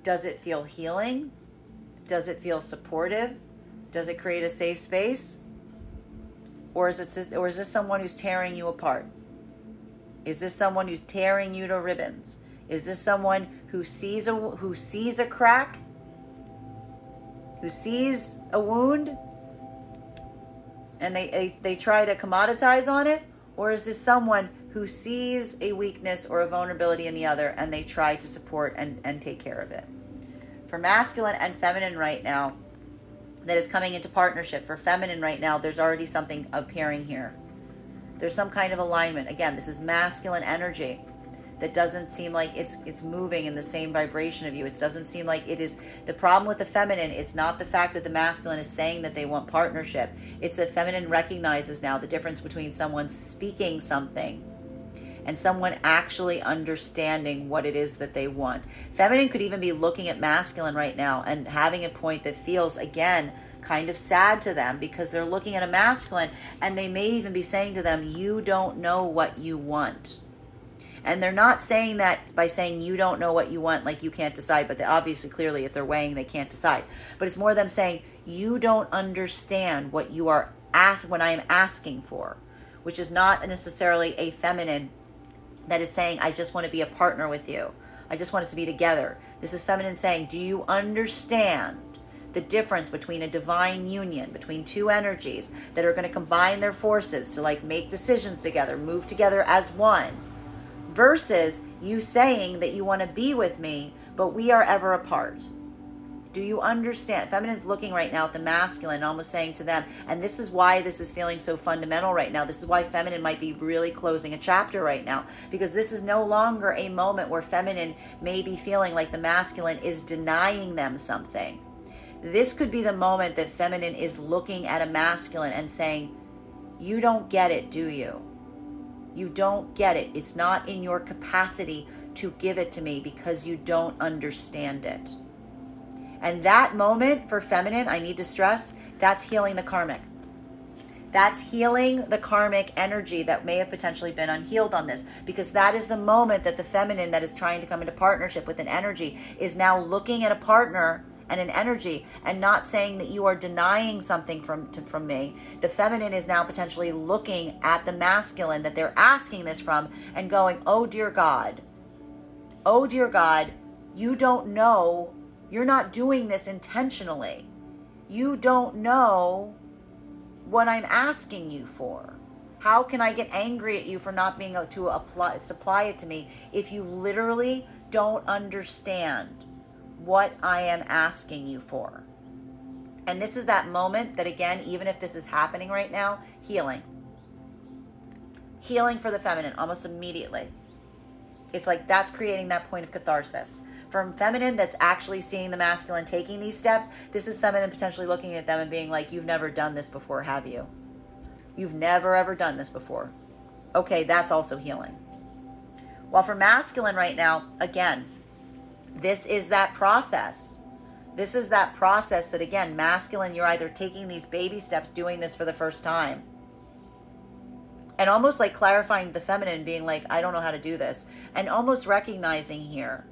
Does it feel healing? Does it feel supportive? Does it create a safe space? Or is this someone who's tearing you apart? Is this someone who's tearing you to ribbons? Is this someone who sees a crack? Who sees a wound? And they try to commoditize on it? Or is this someone who sees a weakness or a vulnerability in the other and they try to support and take care of it? For masculine and feminine right now, that is coming into partnership. For feminine right now, there's already something appearing here. There's some kind of alignment. Again, this is masculine energy that doesn't seem like it's moving in the same vibration of you. It doesn't seem like it is. The problem with the feminine is not the fact that the masculine is saying that they want partnership. It's that feminine recognizes now the difference between someone speaking something and someone actually understanding what it is that they want. Feminine could even be looking at masculine right now and having a point that feels, again, kind of sad to them because they're looking at a masculine and they may even be saying to them, you don't know what you want. And they're not saying that by saying you don't know what you want, like you can't decide, but they obviously, clearly, if they're weighing, they can't decide. But it's more them saying, you don't understand what you are what I am asking for, which is not necessarily a feminine that is saying, I just want to be a partner with you. I just want us to be together. This is feminine saying, do you understand the difference between a divine union, between two energies that are going to combine their forces to make decisions together, move together as one, versus you saying that you want to be with me, but we are ever apart. Do you understand? Feminine's looking right now at the masculine, almost saying to them, and this is why this is feeling so fundamental right now. This is why feminine might be really closing a chapter right now, because this is no longer a moment where feminine may be feeling like the masculine is denying them something. This could be the moment that feminine is looking at a masculine and saying, you don't get it, do you? You don't get it. It's not in your capacity to give it to me because you don't understand it. And that moment for feminine, I need to stress, that's healing the karmic. That's healing the karmic energy that may have potentially been unhealed on this, because that is the moment that the feminine that is trying to come into partnership with an energy is now looking at a partner and an energy and not saying that you are denying something from me. The feminine is now potentially looking at the masculine that they're asking this from and going, oh dear God, you don't know. You're not doing this intentionally. You don't know what I'm asking you for. How can I get angry at you for not being able to supply it to me if you literally don't understand what I am asking you for? And this is that moment that, again, even if this is happening right now, healing. Healing for the feminine almost immediately. It's like that's creating that point of catharsis. From feminine that's actually seeing the masculine taking these steps, this is feminine potentially looking at them and being like, you've never done this before, have you? You've never ever done this before. Okay, that's also healing. While for masculine right now, again, this is that process. This is that process that, again, masculine, you're either taking these baby steps, doing this for the first time, and almost like clarifying the feminine, being like, I don't know how to do this, and almost recognizing here,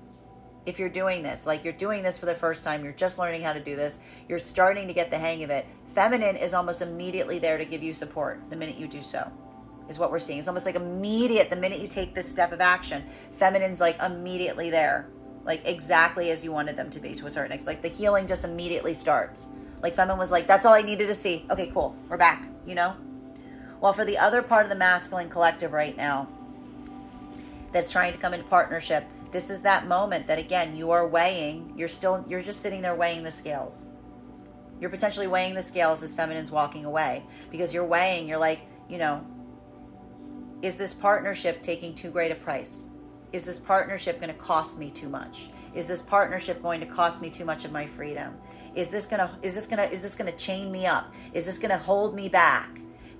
if you're doing this, like you're doing this for the first time, you're just learning how to do this, you're starting to get the hang of it, feminine is almost immediately there to give you support the minute you do so, is what we're seeing. It's almost like immediate, the minute you take this step of action, feminine's like immediately there, like exactly as you wanted them to be to a certain extent. Like the healing just immediately starts. Like feminine was like, that's all I needed to see. Okay, cool, we're back, you know? While for the other part of the masculine collective right now that's trying to come into partnership, this is that moment that, again, you are weighing, you're just sitting there weighing the scales. You're potentially weighing the scales as feminine's walking away, because you're weighing, you're like, you know, is this partnership taking too great a price? Is this partnership going to cost me too much? Is this partnership going to cost me too much of my freedom? Is this going to chain me up? Is this going to hold me back?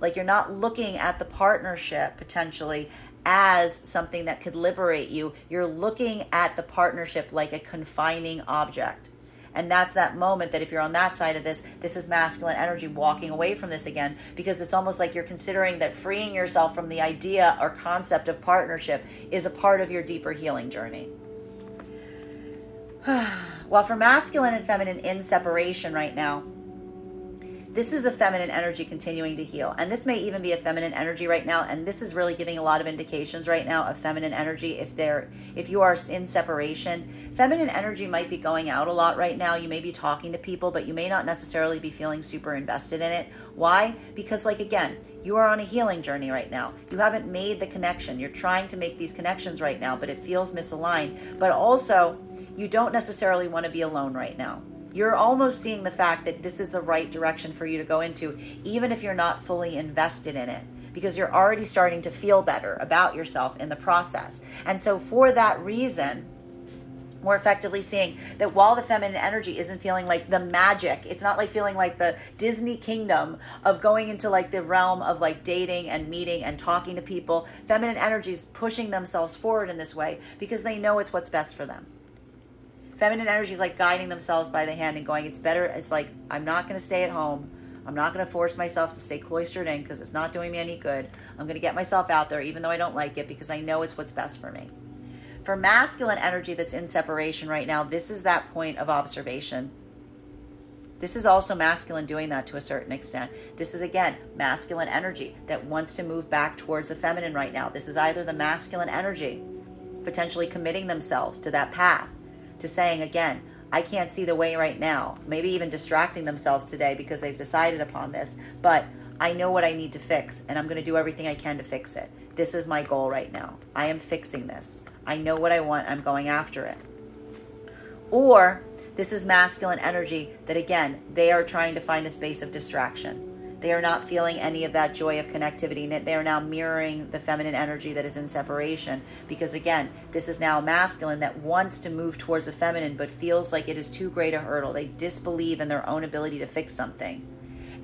Like, you're not looking at the partnership potentially as something that could liberate you. You're looking at the partnership like a confining object. And that's that moment that if you're on that side of this is masculine energy walking away from this again, because it's almost like you're considering that freeing yourself from the idea or concept of partnership is a part of your deeper healing journey. While for masculine and feminine in separation right now, this is the feminine energy continuing to heal. And this may even be a feminine energy right now. And this is really giving a lot of indications right now of feminine energy. If you are in separation, feminine energy might be going out a lot right now. You may be talking to people, but you may not necessarily be feeling super invested in it. Why? Because, like, again, you are on a healing journey right now. You haven't made the connection. You're trying to make these connections right now, but it feels misaligned. But also, you don't necessarily want to be alone right now. You're almost seeing the fact that this is the right direction for you to go into, even if you're not fully invested in it, because you're already starting to feel better about yourself in the process. And so for that reason, we're effectively seeing that while the feminine energy isn't feeling like the magic, it's not like feeling like the Disney kingdom of going into like the realm of like dating and meeting and talking to people, feminine energy is pushing themselves forward in this way because they know it's what's best for them. Feminine energy is like guiding themselves by the hand and going, it's better. It's like, I'm not going to stay at home. I'm not going to force myself to stay cloistered in because it's not doing me any good. I'm going to get myself out there even though I don't like it because I know it's what's best for me. For masculine energy that's in separation right now, this is that point of observation. This is also masculine doing that to a certain extent. This is, again, masculine energy that wants to move back towards the feminine right now. This is either the masculine energy potentially committing themselves to that path, to saying, again, I can't see the way right now, maybe even distracting themselves today because they've decided upon this, but I know what I need to fix and I'm going to do everything I can to fix it. This is my goal right now. I am fixing this. I know what I want. I'm going after it. Or This is masculine energy that, again, they are trying to find a space of distraction. They are not feeling any of that joy of connectivity. They are now mirroring the feminine energy that is in separation, because again, this is now masculine that wants to move towards a feminine but feels like it is too great a hurdle. They disbelieve in their own ability to fix something.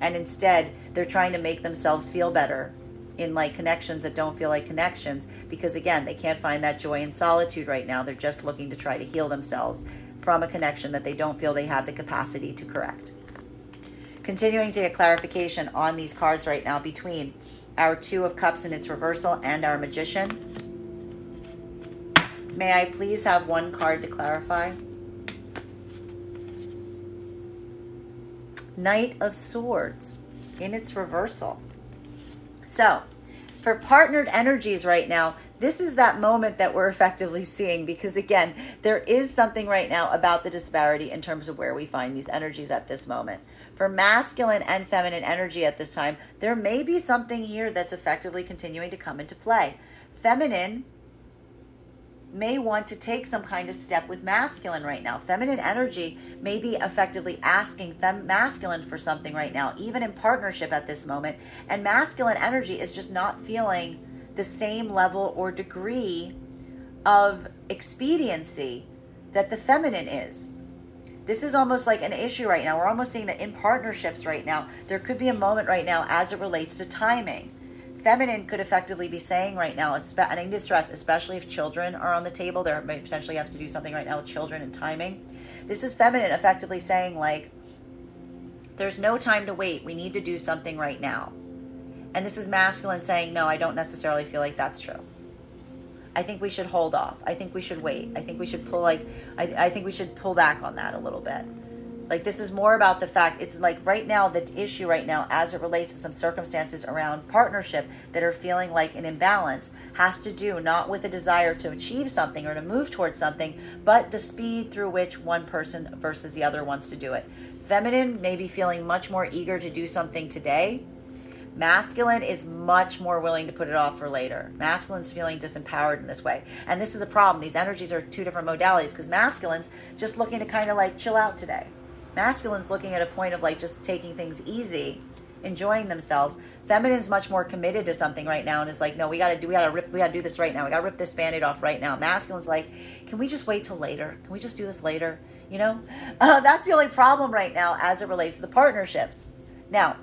And instead, they're trying to make themselves feel better in like connections that don't feel like connections, because again, they can't find that joy in solitude right now. They're just looking to try to heal themselves from a connection that they don't feel they have the capacity to correct. Continuing to get clarification on these cards right now between our Two of Cups in its reversal and our Magician. May I please have one card to clarify? Knight of Swords in its reversal. So, for partnered energies right now, this is that moment that we're effectively seeing, because again, there is something right now about the disparity in terms of where we find these energies at this moment. For masculine and feminine energy at this time, there may be something here that's effectively continuing to come into play. Feminine may want to take some kind of step with masculine right now. Feminine energy may be effectively asking masculine for something right now, even in partnership at this moment. And masculine energy is just not feeling the same level or degree of expediency that the feminine is. This is almost like an issue right now. We're almost seeing that in partnerships right now, there could be a moment right now as it relates to timing. Feminine could effectively be saying right now, and I need to stress, especially if children are on the table, there may potentially have to do something right now with children and timing. This is feminine effectively saying like, there's no time to wait. We need to do something right now. And this is masculine saying, no, I don't necessarily feel like that's true. I think we should hold off. I think we should wait. I think we should I think we should pull back on that a little bit. Like, this is more about the fact, it's like right now, the issue right now as it relates to some circumstances around partnership that are feeling like an imbalance has to do not with a desire to achieve something or to move towards something, but the speed through which one person versus the other wants to do it. Feminine may be feeling much more eager to do something today. Masculine is much more willing to put it off for later. Masculine's feeling disempowered in this way. And this is a problem. These energies are two different modalities, because masculine's just looking to kind of like chill out today. Masculine's looking at a point of like just taking things easy, enjoying themselves. Feminine's much more committed to something right now and is like, no, we gotta do this right now. We gotta rip this Band-Aid off right now. Masculine's like, can we just wait till later? Can we just do this later? You know, that's the only problem right now as it relates to the partnerships. Now,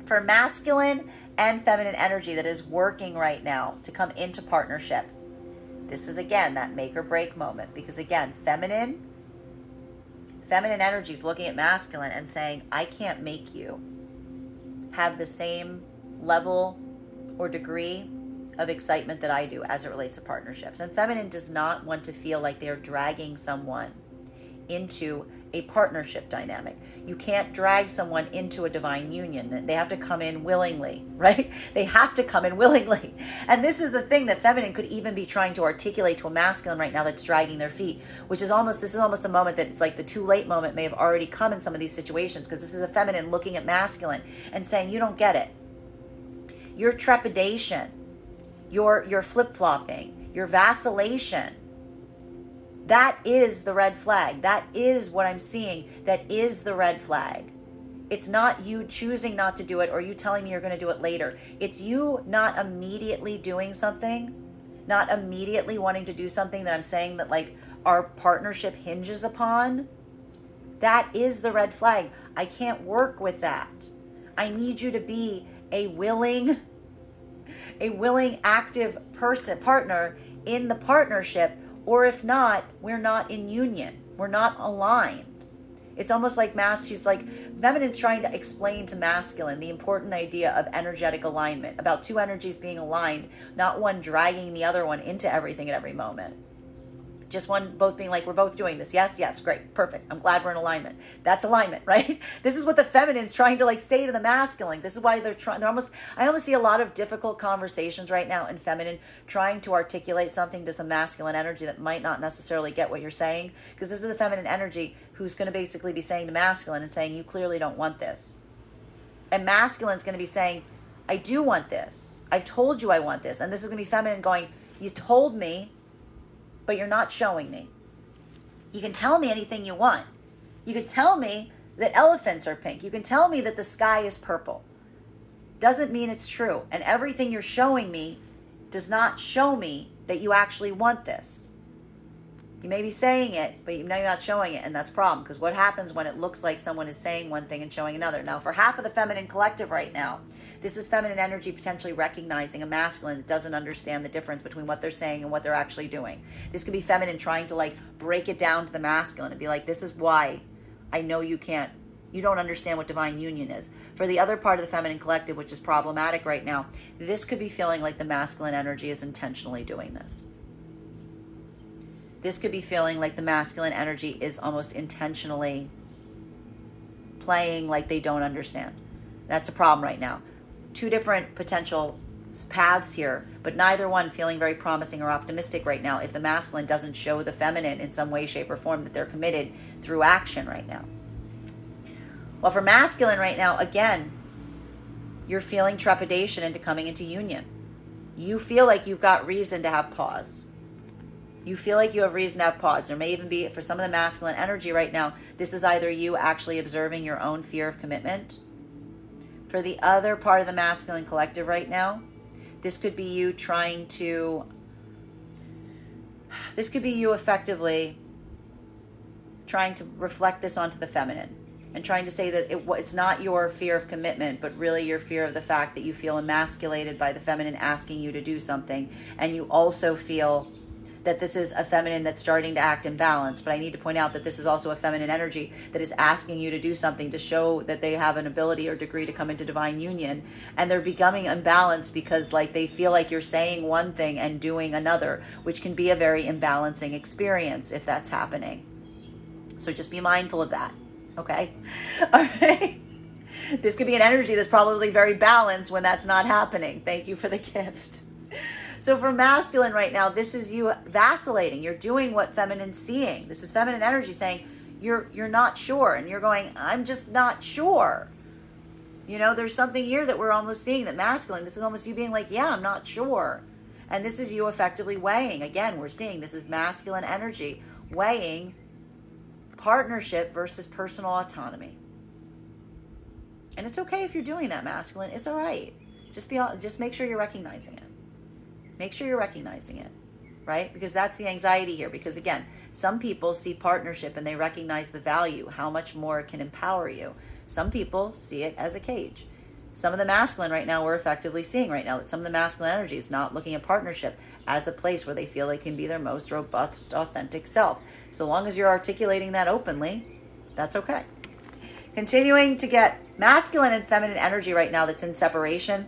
for masculine and feminine energy that is working right now to come into partnership, this is again that make or break moment, because again, feminine energy is looking at masculine and saying, I can't make you have the same level or degree of excitement that I do as it relates to partnerships. And feminine does not want to feel like they're dragging someone into a partnership dynamic. You can't drag someone into a divine union. They have to come in willingly, right? They have to come in willingly. And this is the thing that feminine could even be trying to articulate to a masculine right now that's dragging their feet, this is almost a moment that it's like the too late moment may have already come in some of these situations, because this is a feminine looking at masculine and saying, you don't get it. Your trepidation, your flip-flopping, your vacillation, that is the red flag. That is what I'm seeing. That is the red flag. It's not you choosing not to do it or you telling me you're going to do it later. It's you not immediately doing something, not immediately wanting to do something that I'm saying that like our partnership hinges upon. That is the red flag. I can't work with that. I need you to be a willing, active partner in the partnership. Or if not, we're not in union. We're not aligned. It's almost like she's like, feminine's trying to explain to masculine the important idea of energetic alignment, about two energies being aligned, not one dragging the other one into everything at every moment. Just both being like, we're both doing this. Yes, great, perfect. I'm glad we're in alignment. That's alignment, right? This is what the feminine's trying to like say to the masculine. This is why I almost see a lot of difficult conversations right now in feminine trying to articulate something to some masculine energy that might not necessarily get what you're saying. Because this is the feminine energy who's going to basically be saying to masculine and saying, you clearly don't want this. And masculine's going to be saying, I do want this. I've told you I want this. And this is going to be feminine going, you told me, but you're not showing me. You can tell me anything you want. You could tell me that elephants are pink. You can tell me that the sky is purple. Doesn't mean it's true. And everything you're showing me does not show me that you actually want this. You may be saying it, but you know you're not showing it, and that's a problem, because what happens when it looks like someone is saying one thing and showing another? Now, for half of the feminine collective right now, this is feminine energy potentially recognizing a masculine that doesn't understand the difference between what they're saying and what they're actually doing. This could be feminine trying to like break it down to the masculine and be like, this is why I know you don't understand what divine union is. For the other part of the feminine collective, which is problematic right now, this could be feeling like the masculine energy is intentionally doing this. This could be feeling like the masculine energy is almost intentionally playing like they don't understand. That's a problem right now. Two different potential paths here, but neither one feeling very promising or optimistic right now if the masculine doesn't show the feminine in some way, shape, or form that they're committed through action right now. Well, for masculine right now, again, you're feeling trepidation into coming into union. You feel like you've got reason to have pause. You feel like you have reason to have pause. There may even be, for some of the masculine energy right now, this is either you actually observing your own fear of commitment. For the other part of the masculine collective right now, this could be you effectively trying to reflect this onto the feminine and trying to say that it's not your fear of commitment, but really your fear of the fact that you feel emasculated by the feminine asking you to do something. And you also feel that this is a feminine that's starting to act imbalanced. But I need to point out that this is also a feminine energy that is asking you to do something to show that they have an ability or degree to come into divine union. And they're becoming imbalanced because like they feel like you're saying one thing and doing another, which can be a very imbalancing experience if that's happening. So just be mindful of that. Okay? All right. This could be an energy that's probably very balanced when that's not happening. Thank you for the gift. So for masculine right now, this is you vacillating. You're doing what feminine's seeing. This is feminine energy saying you're not sure. And you're going, I'm just not sure. You know, there's something here that we're almost seeing that masculine. This is almost you being like, yeah, I'm not sure. And this is you effectively weighing. Again, we're seeing this is masculine energy weighing partnership versus personal autonomy. And it's okay if you're doing that, masculine. It's all right. Just make sure you're recognizing it. Make sure you're recognizing it, right? Because that's the anxiety here. Because again, some people see partnership and they recognize the value, how much more it can empower you. Some people see it as a cage. Some of the masculine right now, we're effectively seeing right now that some of the masculine energy is not looking at partnership as a place where they feel they can be their most robust, authentic self. So long as you're articulating that openly, that's okay. Continuing to get masculine and feminine energy right now that's in separation.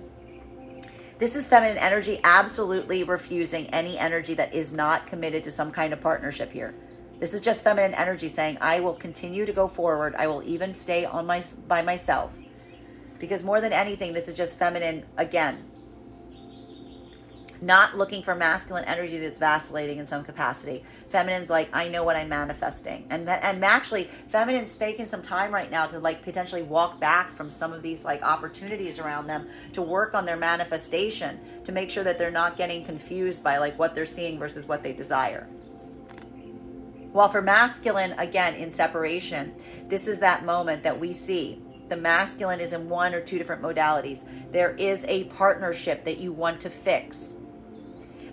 This is feminine energy absolutely refusing any energy that is not committed to some kind of partnership here. This is just feminine energy saying, I will continue to go forward. I will even stay by myself. Because more than anything, this is just feminine, again, not looking for masculine energy that's vacillating in some capacity. Feminine's like, I know what I'm manifesting. And actually, feminine's taking some time right now to like potentially walk back from some of these like opportunities around them to work on their manifestation, to make sure that they're not getting confused by like what they're seeing versus what they desire. While for masculine, again, in separation, this is that moment that we see. The masculine is in one or two different modalities. There is a partnership that you want to fix.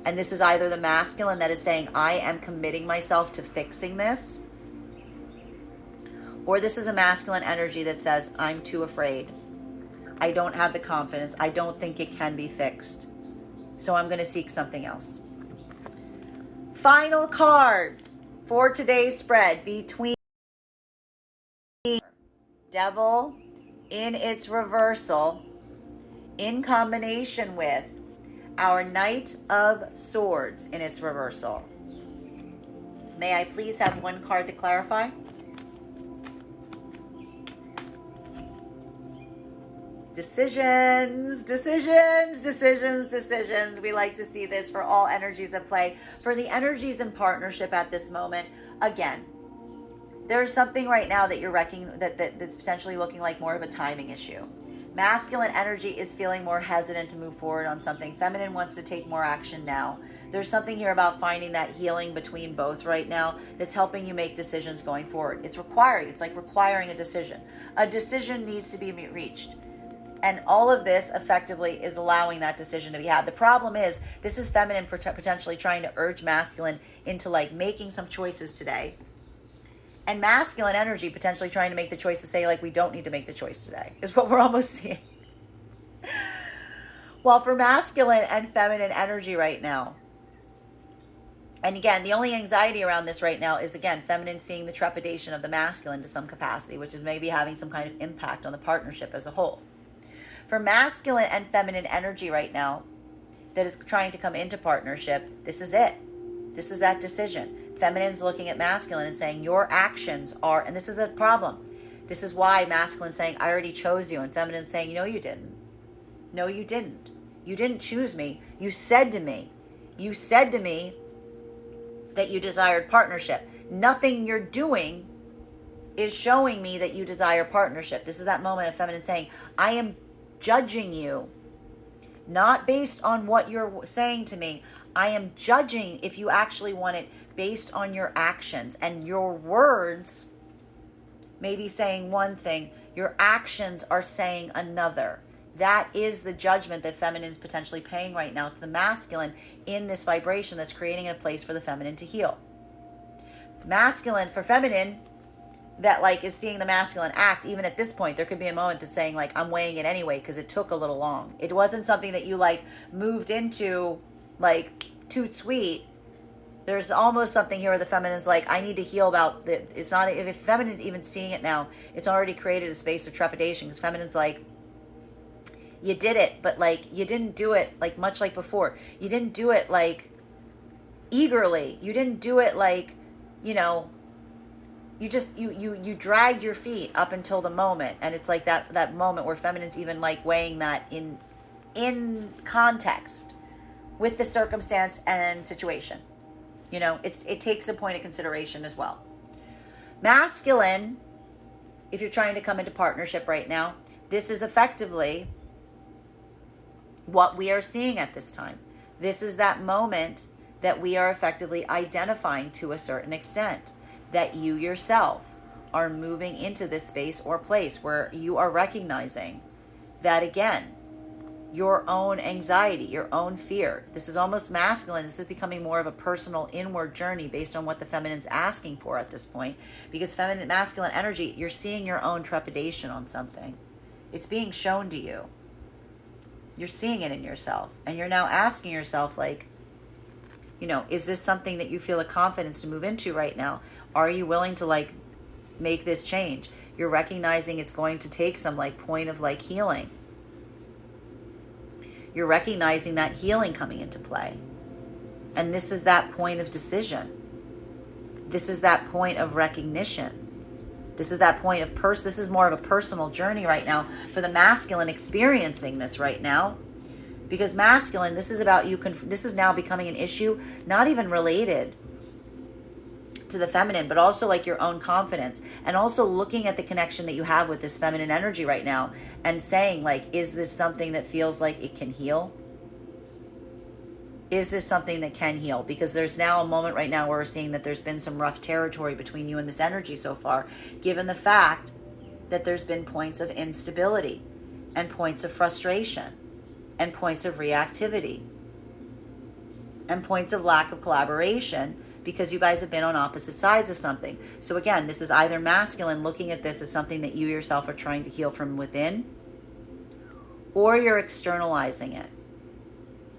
And this is either the masculine that is saying, I am committing myself to fixing this. Or this is a masculine energy that says, I'm too afraid. I don't have the confidence. I don't think it can be fixed. So I'm going to seek something else. Final cards for today's spread between Devil in its reversal in combination with our Knight of Swords in its reversal. May I please have one card to clarify? Decisions, decisions, decisions, decisions. We like to see this for all energies at play. For the energies in partnership at this moment, again, there's something right now that you're that's potentially looking like more of a timing issue. Masculine energy is feeling more hesitant to move forward on something. Feminine wants to take more action now. There's something here about finding that healing between both right now that's helping you make decisions going forward. It's like requiring a decision. A decision needs to be reached. And all of this effectively is allowing that decision to be had. The problem is, this is feminine potentially trying to urge masculine into like making some choices today. And masculine energy potentially trying to make the choice to say like, we don't need to make the choice today, is what we're almost seeing. Well, for masculine and feminine energy right now, and again, the only anxiety around this right now is, again, feminine seeing the trepidation of the masculine to some capacity, which is maybe having some kind of impact on the partnership as a whole. For masculine and feminine energy right now that is trying to come into partnership, this is it. This is that decision. Feminine's looking at masculine and saying, your actions are, and this is the problem. This is why masculine's saying, I already chose you. And feminine's saying, no, you didn't. No, you didn't. You didn't choose me. You said to me that you desired partnership. Nothing you're doing is showing me that you desire partnership. This is that moment of feminine saying, I am judging you, not based on what you're saying to me. I am judging if you actually want it based on your actions, and your words may be saying one thing, your actions are saying another. That is the judgment that feminine is potentially paying right now to the masculine in this vibration that's creating a place for the feminine to heal. Masculine for feminine that like is seeing the masculine act, even at this point, there could be a moment that's saying like, I'm weighing it anyway because it took a little long. It wasn't something that you like moved into like too sweet. There's almost something here where the feminine's like, I need to heal about the, it's not, if feminine's even seeing it now, it's already created a space of trepidation because feminine's like, you did it, but like you didn't do it like much like before. You didn't do it like eagerly. You didn't do it like, you know, you just you dragged your feet up until the moment. And it's like that moment where feminine's even like weighing that in context with the circumstance and situation. You know, it takes a point of consideration as well. Masculine, if you're trying to come into partnership right now, this is effectively what we are seeing at this time. This is that moment that we are effectively identifying to a certain extent, that you yourself are moving into this space or place where you are recognizing that, again, your own anxiety, your own fear. This is almost masculine. This is becoming more of a personal inward journey based on what the feminine's asking for at this point. Because feminine, masculine energy, you're seeing your own trepidation on something. It's being shown to you. You're seeing it in yourself. And you're now asking yourself, like, you know, is this something that you feel a confidence to move into right now? Are you willing to, like, make this change? You're recognizing it's going to take some, like, point of, like, healing. You're recognizing that healing coming into play. And this is that point of decision. This is that point of recognition. This is that point of this is more of a personal journey right now for the masculine experiencing this right now. Because masculine, this is about you. This is now becoming an issue, not even related to the feminine, but also like your own confidence, and also looking at the connection that you have with this feminine energy right now and saying, like, is this something that feels like it can heal? Is this something that can heal? Because there's now a moment right now where we're seeing that there's been some rough territory between you and this energy so far, given the fact that there's been points of instability and points of frustration and points of reactivity and points of lack of collaboration, because you guys have been on opposite sides of something. So again, this is either masculine looking at this as something that you yourself are trying to heal from within, or you're externalizing it.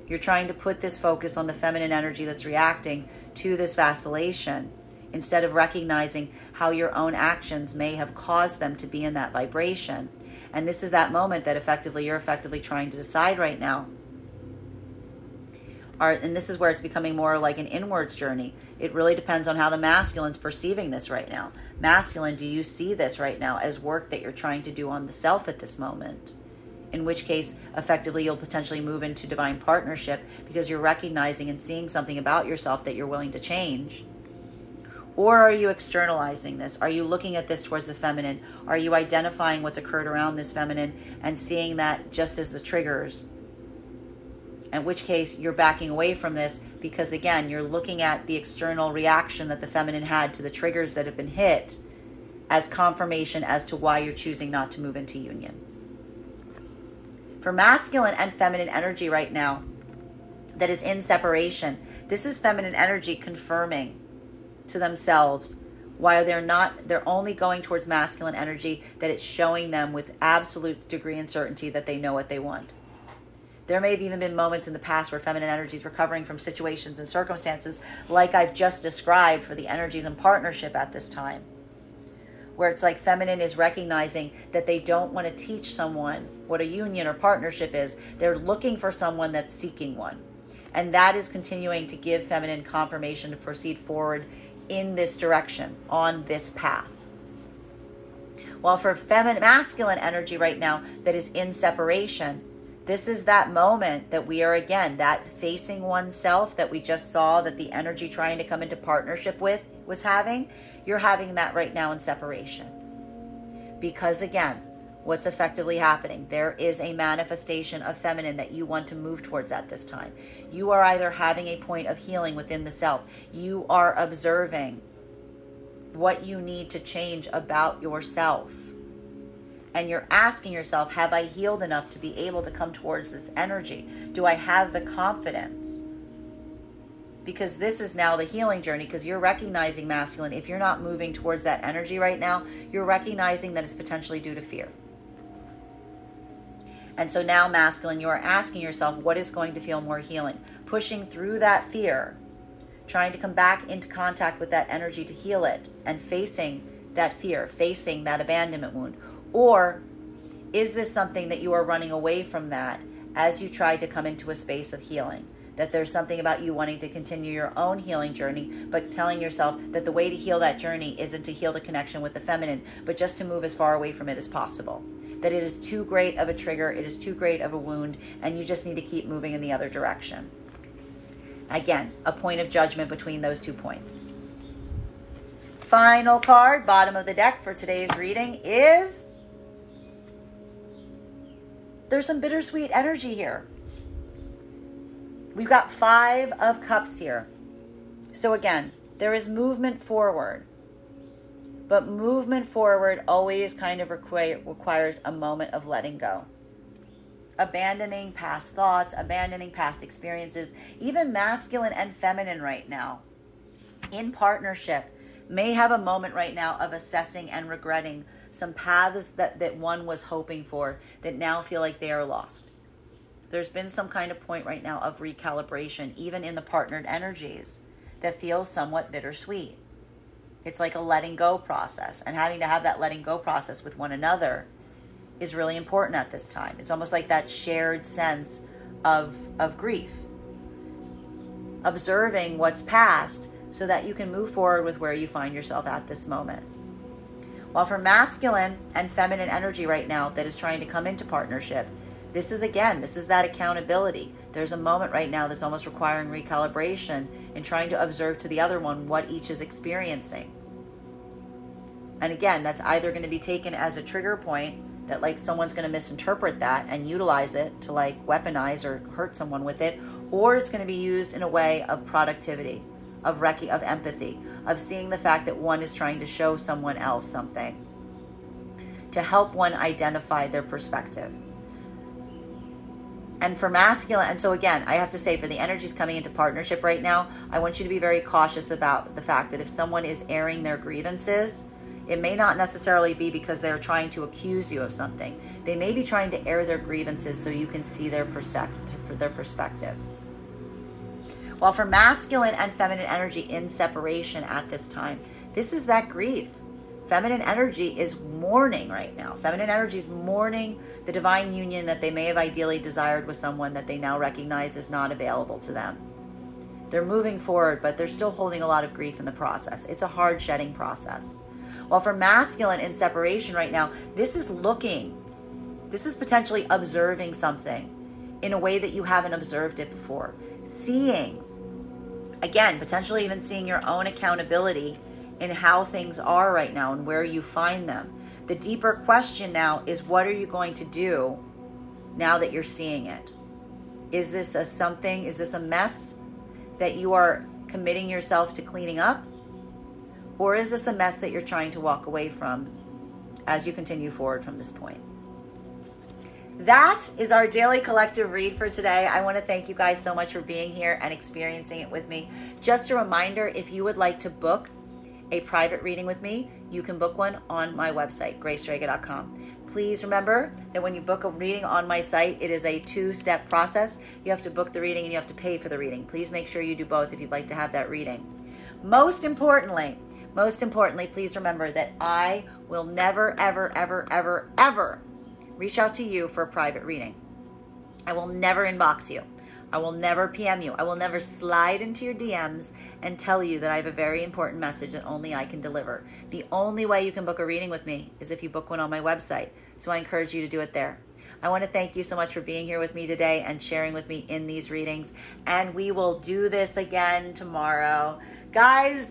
You're trying to put this focus on the feminine energy that's reacting to this vacillation, instead of recognizing how your own actions may have caused them to be in that vibration. And this is that moment that you're effectively trying to decide right now. And this is where it's becoming more like an inwards journey. It really depends on how the masculine's perceiving this right now. Masculine, do you see this right now as work that you're trying to do on the self at this moment? In which case, effectively, you'll potentially move into divine partnership because you're recognizing and seeing something about yourself that you're willing to change. Or are you externalizing this? Are you looking at this towards the feminine? Are you identifying what's occurred around this feminine and seeing that just as the triggers? In which case you're backing away from this because, again, you're looking at the external reaction that the feminine had to the triggers that have been hit as confirmation as to why you're choosing not to move into union. For masculine and feminine energy right now that is in separation, this is feminine energy confirming to themselves while they're only going towards masculine energy, that it's showing them with absolute degree and certainty that they know what they want. There may have even been moments in the past where feminine energy is recovering from situations and circumstances like I've just described for the energies in partnership at this time, where it's like feminine is recognizing that they don't want to teach someone what a union or partnership is. They're looking for someone that's seeking one. And that is continuing to give feminine confirmation to proceed forward in this direction, on this path. While for masculine energy right now that is in separation, this is that moment that we are, again, that facing oneself that we just saw that the energy trying to come into partnership with was having. You're having that right now in separation. Because, again, what's effectively happening? There is a manifestation of feminine that you want to move towards at this time. You are either having a point of healing within the self. You are observing what you need to change about yourself. And you're asking yourself, have I healed enough to be able to come towards this energy? Do I have the confidence? Because this is now the healing journey, because you're recognizing, masculine, if you're not moving towards that energy right now, you're recognizing that it's potentially due to fear. And so now, masculine, you're asking yourself, what is going to feel more healing? Pushing through that fear, trying to come back into contact with that energy to heal it, and facing that fear, facing that abandonment wound. Or is this something that you are running away from that as you try to come into a space of healing? That there's something about you wanting to continue your own healing journey, but telling yourself that the way to heal that journey isn't to heal the connection with the feminine, but just to move as far away from it as possible. That it is too great of a trigger, it is too great of a wound, and you just need to keep moving in the other direction. Again, a point of judgment between those 2 points. Final card, bottom of the deck for today's reading is... there's some bittersweet energy here. We've got 5 of Cups here. So again, there is movement forward. But movement forward always kind of requires a moment of letting go. Abandoning past thoughts, abandoning past experiences, even masculine and feminine right now, in partnership, may have a moment right now of assessing and regretting some paths that one was hoping for that now feel like they are lost. There's been some kind of point right now of recalibration, even in the partnered energies, that feels somewhat bittersweet. It's like a letting go process, and having to have that letting go process with one another is really important at this time. It's almost like that shared sense of grief. Observing what's past so that you can move forward with where you find yourself at this moment. While for masculine and feminine energy right now that is trying to come into partnership, this is that accountability. There's a moment right now that's almost requiring recalibration and trying to observe to the other one what each is experiencing. And again, that's either going to be taken as a trigger point that like someone's going to misinterpret that and utilize it to like weaponize or hurt someone with it, or it's going to be used in a way of productivity, of empathy, of seeing the fact that one is trying to show someone else something to help one identify their perspective. And for masculine, and so again, I have to say, for the energies coming into partnership right now, I want you to be very cautious about the fact that if someone is airing their grievances, it may not necessarily be because they're trying to accuse you of something. They may be trying to air their grievances so you can see their perspective. While for masculine and feminine energy in separation at this time, this is that grief. Feminine energy is mourning right now. Feminine energy is mourning the divine union that they may have ideally desired with someone that they now recognize is not available to them. They're moving forward, but they're still holding a lot of grief in the process. It's a hard shedding process. While for masculine in separation right now, this is potentially observing something in a way that you haven't observed it before. Seeing, again, potentially even seeing your own accountability in how things are right now and where you find them. The deeper question now is, what are you going to do now that you're seeing it? Is this a mess that you are committing yourself to cleaning up? Or is this a mess that you're trying to walk away from as you continue forward from this point? That is our daily collective read for today. I want to thank you guys so much for being here and experiencing it with me. Just a reminder, if you would like to book a private reading with me, you can book one on my website, graystrega.com. Please remember that when you book a reading on my site, it is a 2-step process. You have to book the reading and you have to pay for the reading. Please make sure you do both if you'd like to have that reading. Most importantly, please remember that I will never, ever, ever, ever, ever reach out to you for a private reading. I will never inbox you. I will never PM you. I will never slide into your DMs and tell you that I have a very important message that only I can deliver. The only way you can book a reading with me is if you book one on my website. So I encourage you to do it there. I want to thank you so much for being here with me today and sharing with me in these readings. And we will do this again tomorrow. Guys,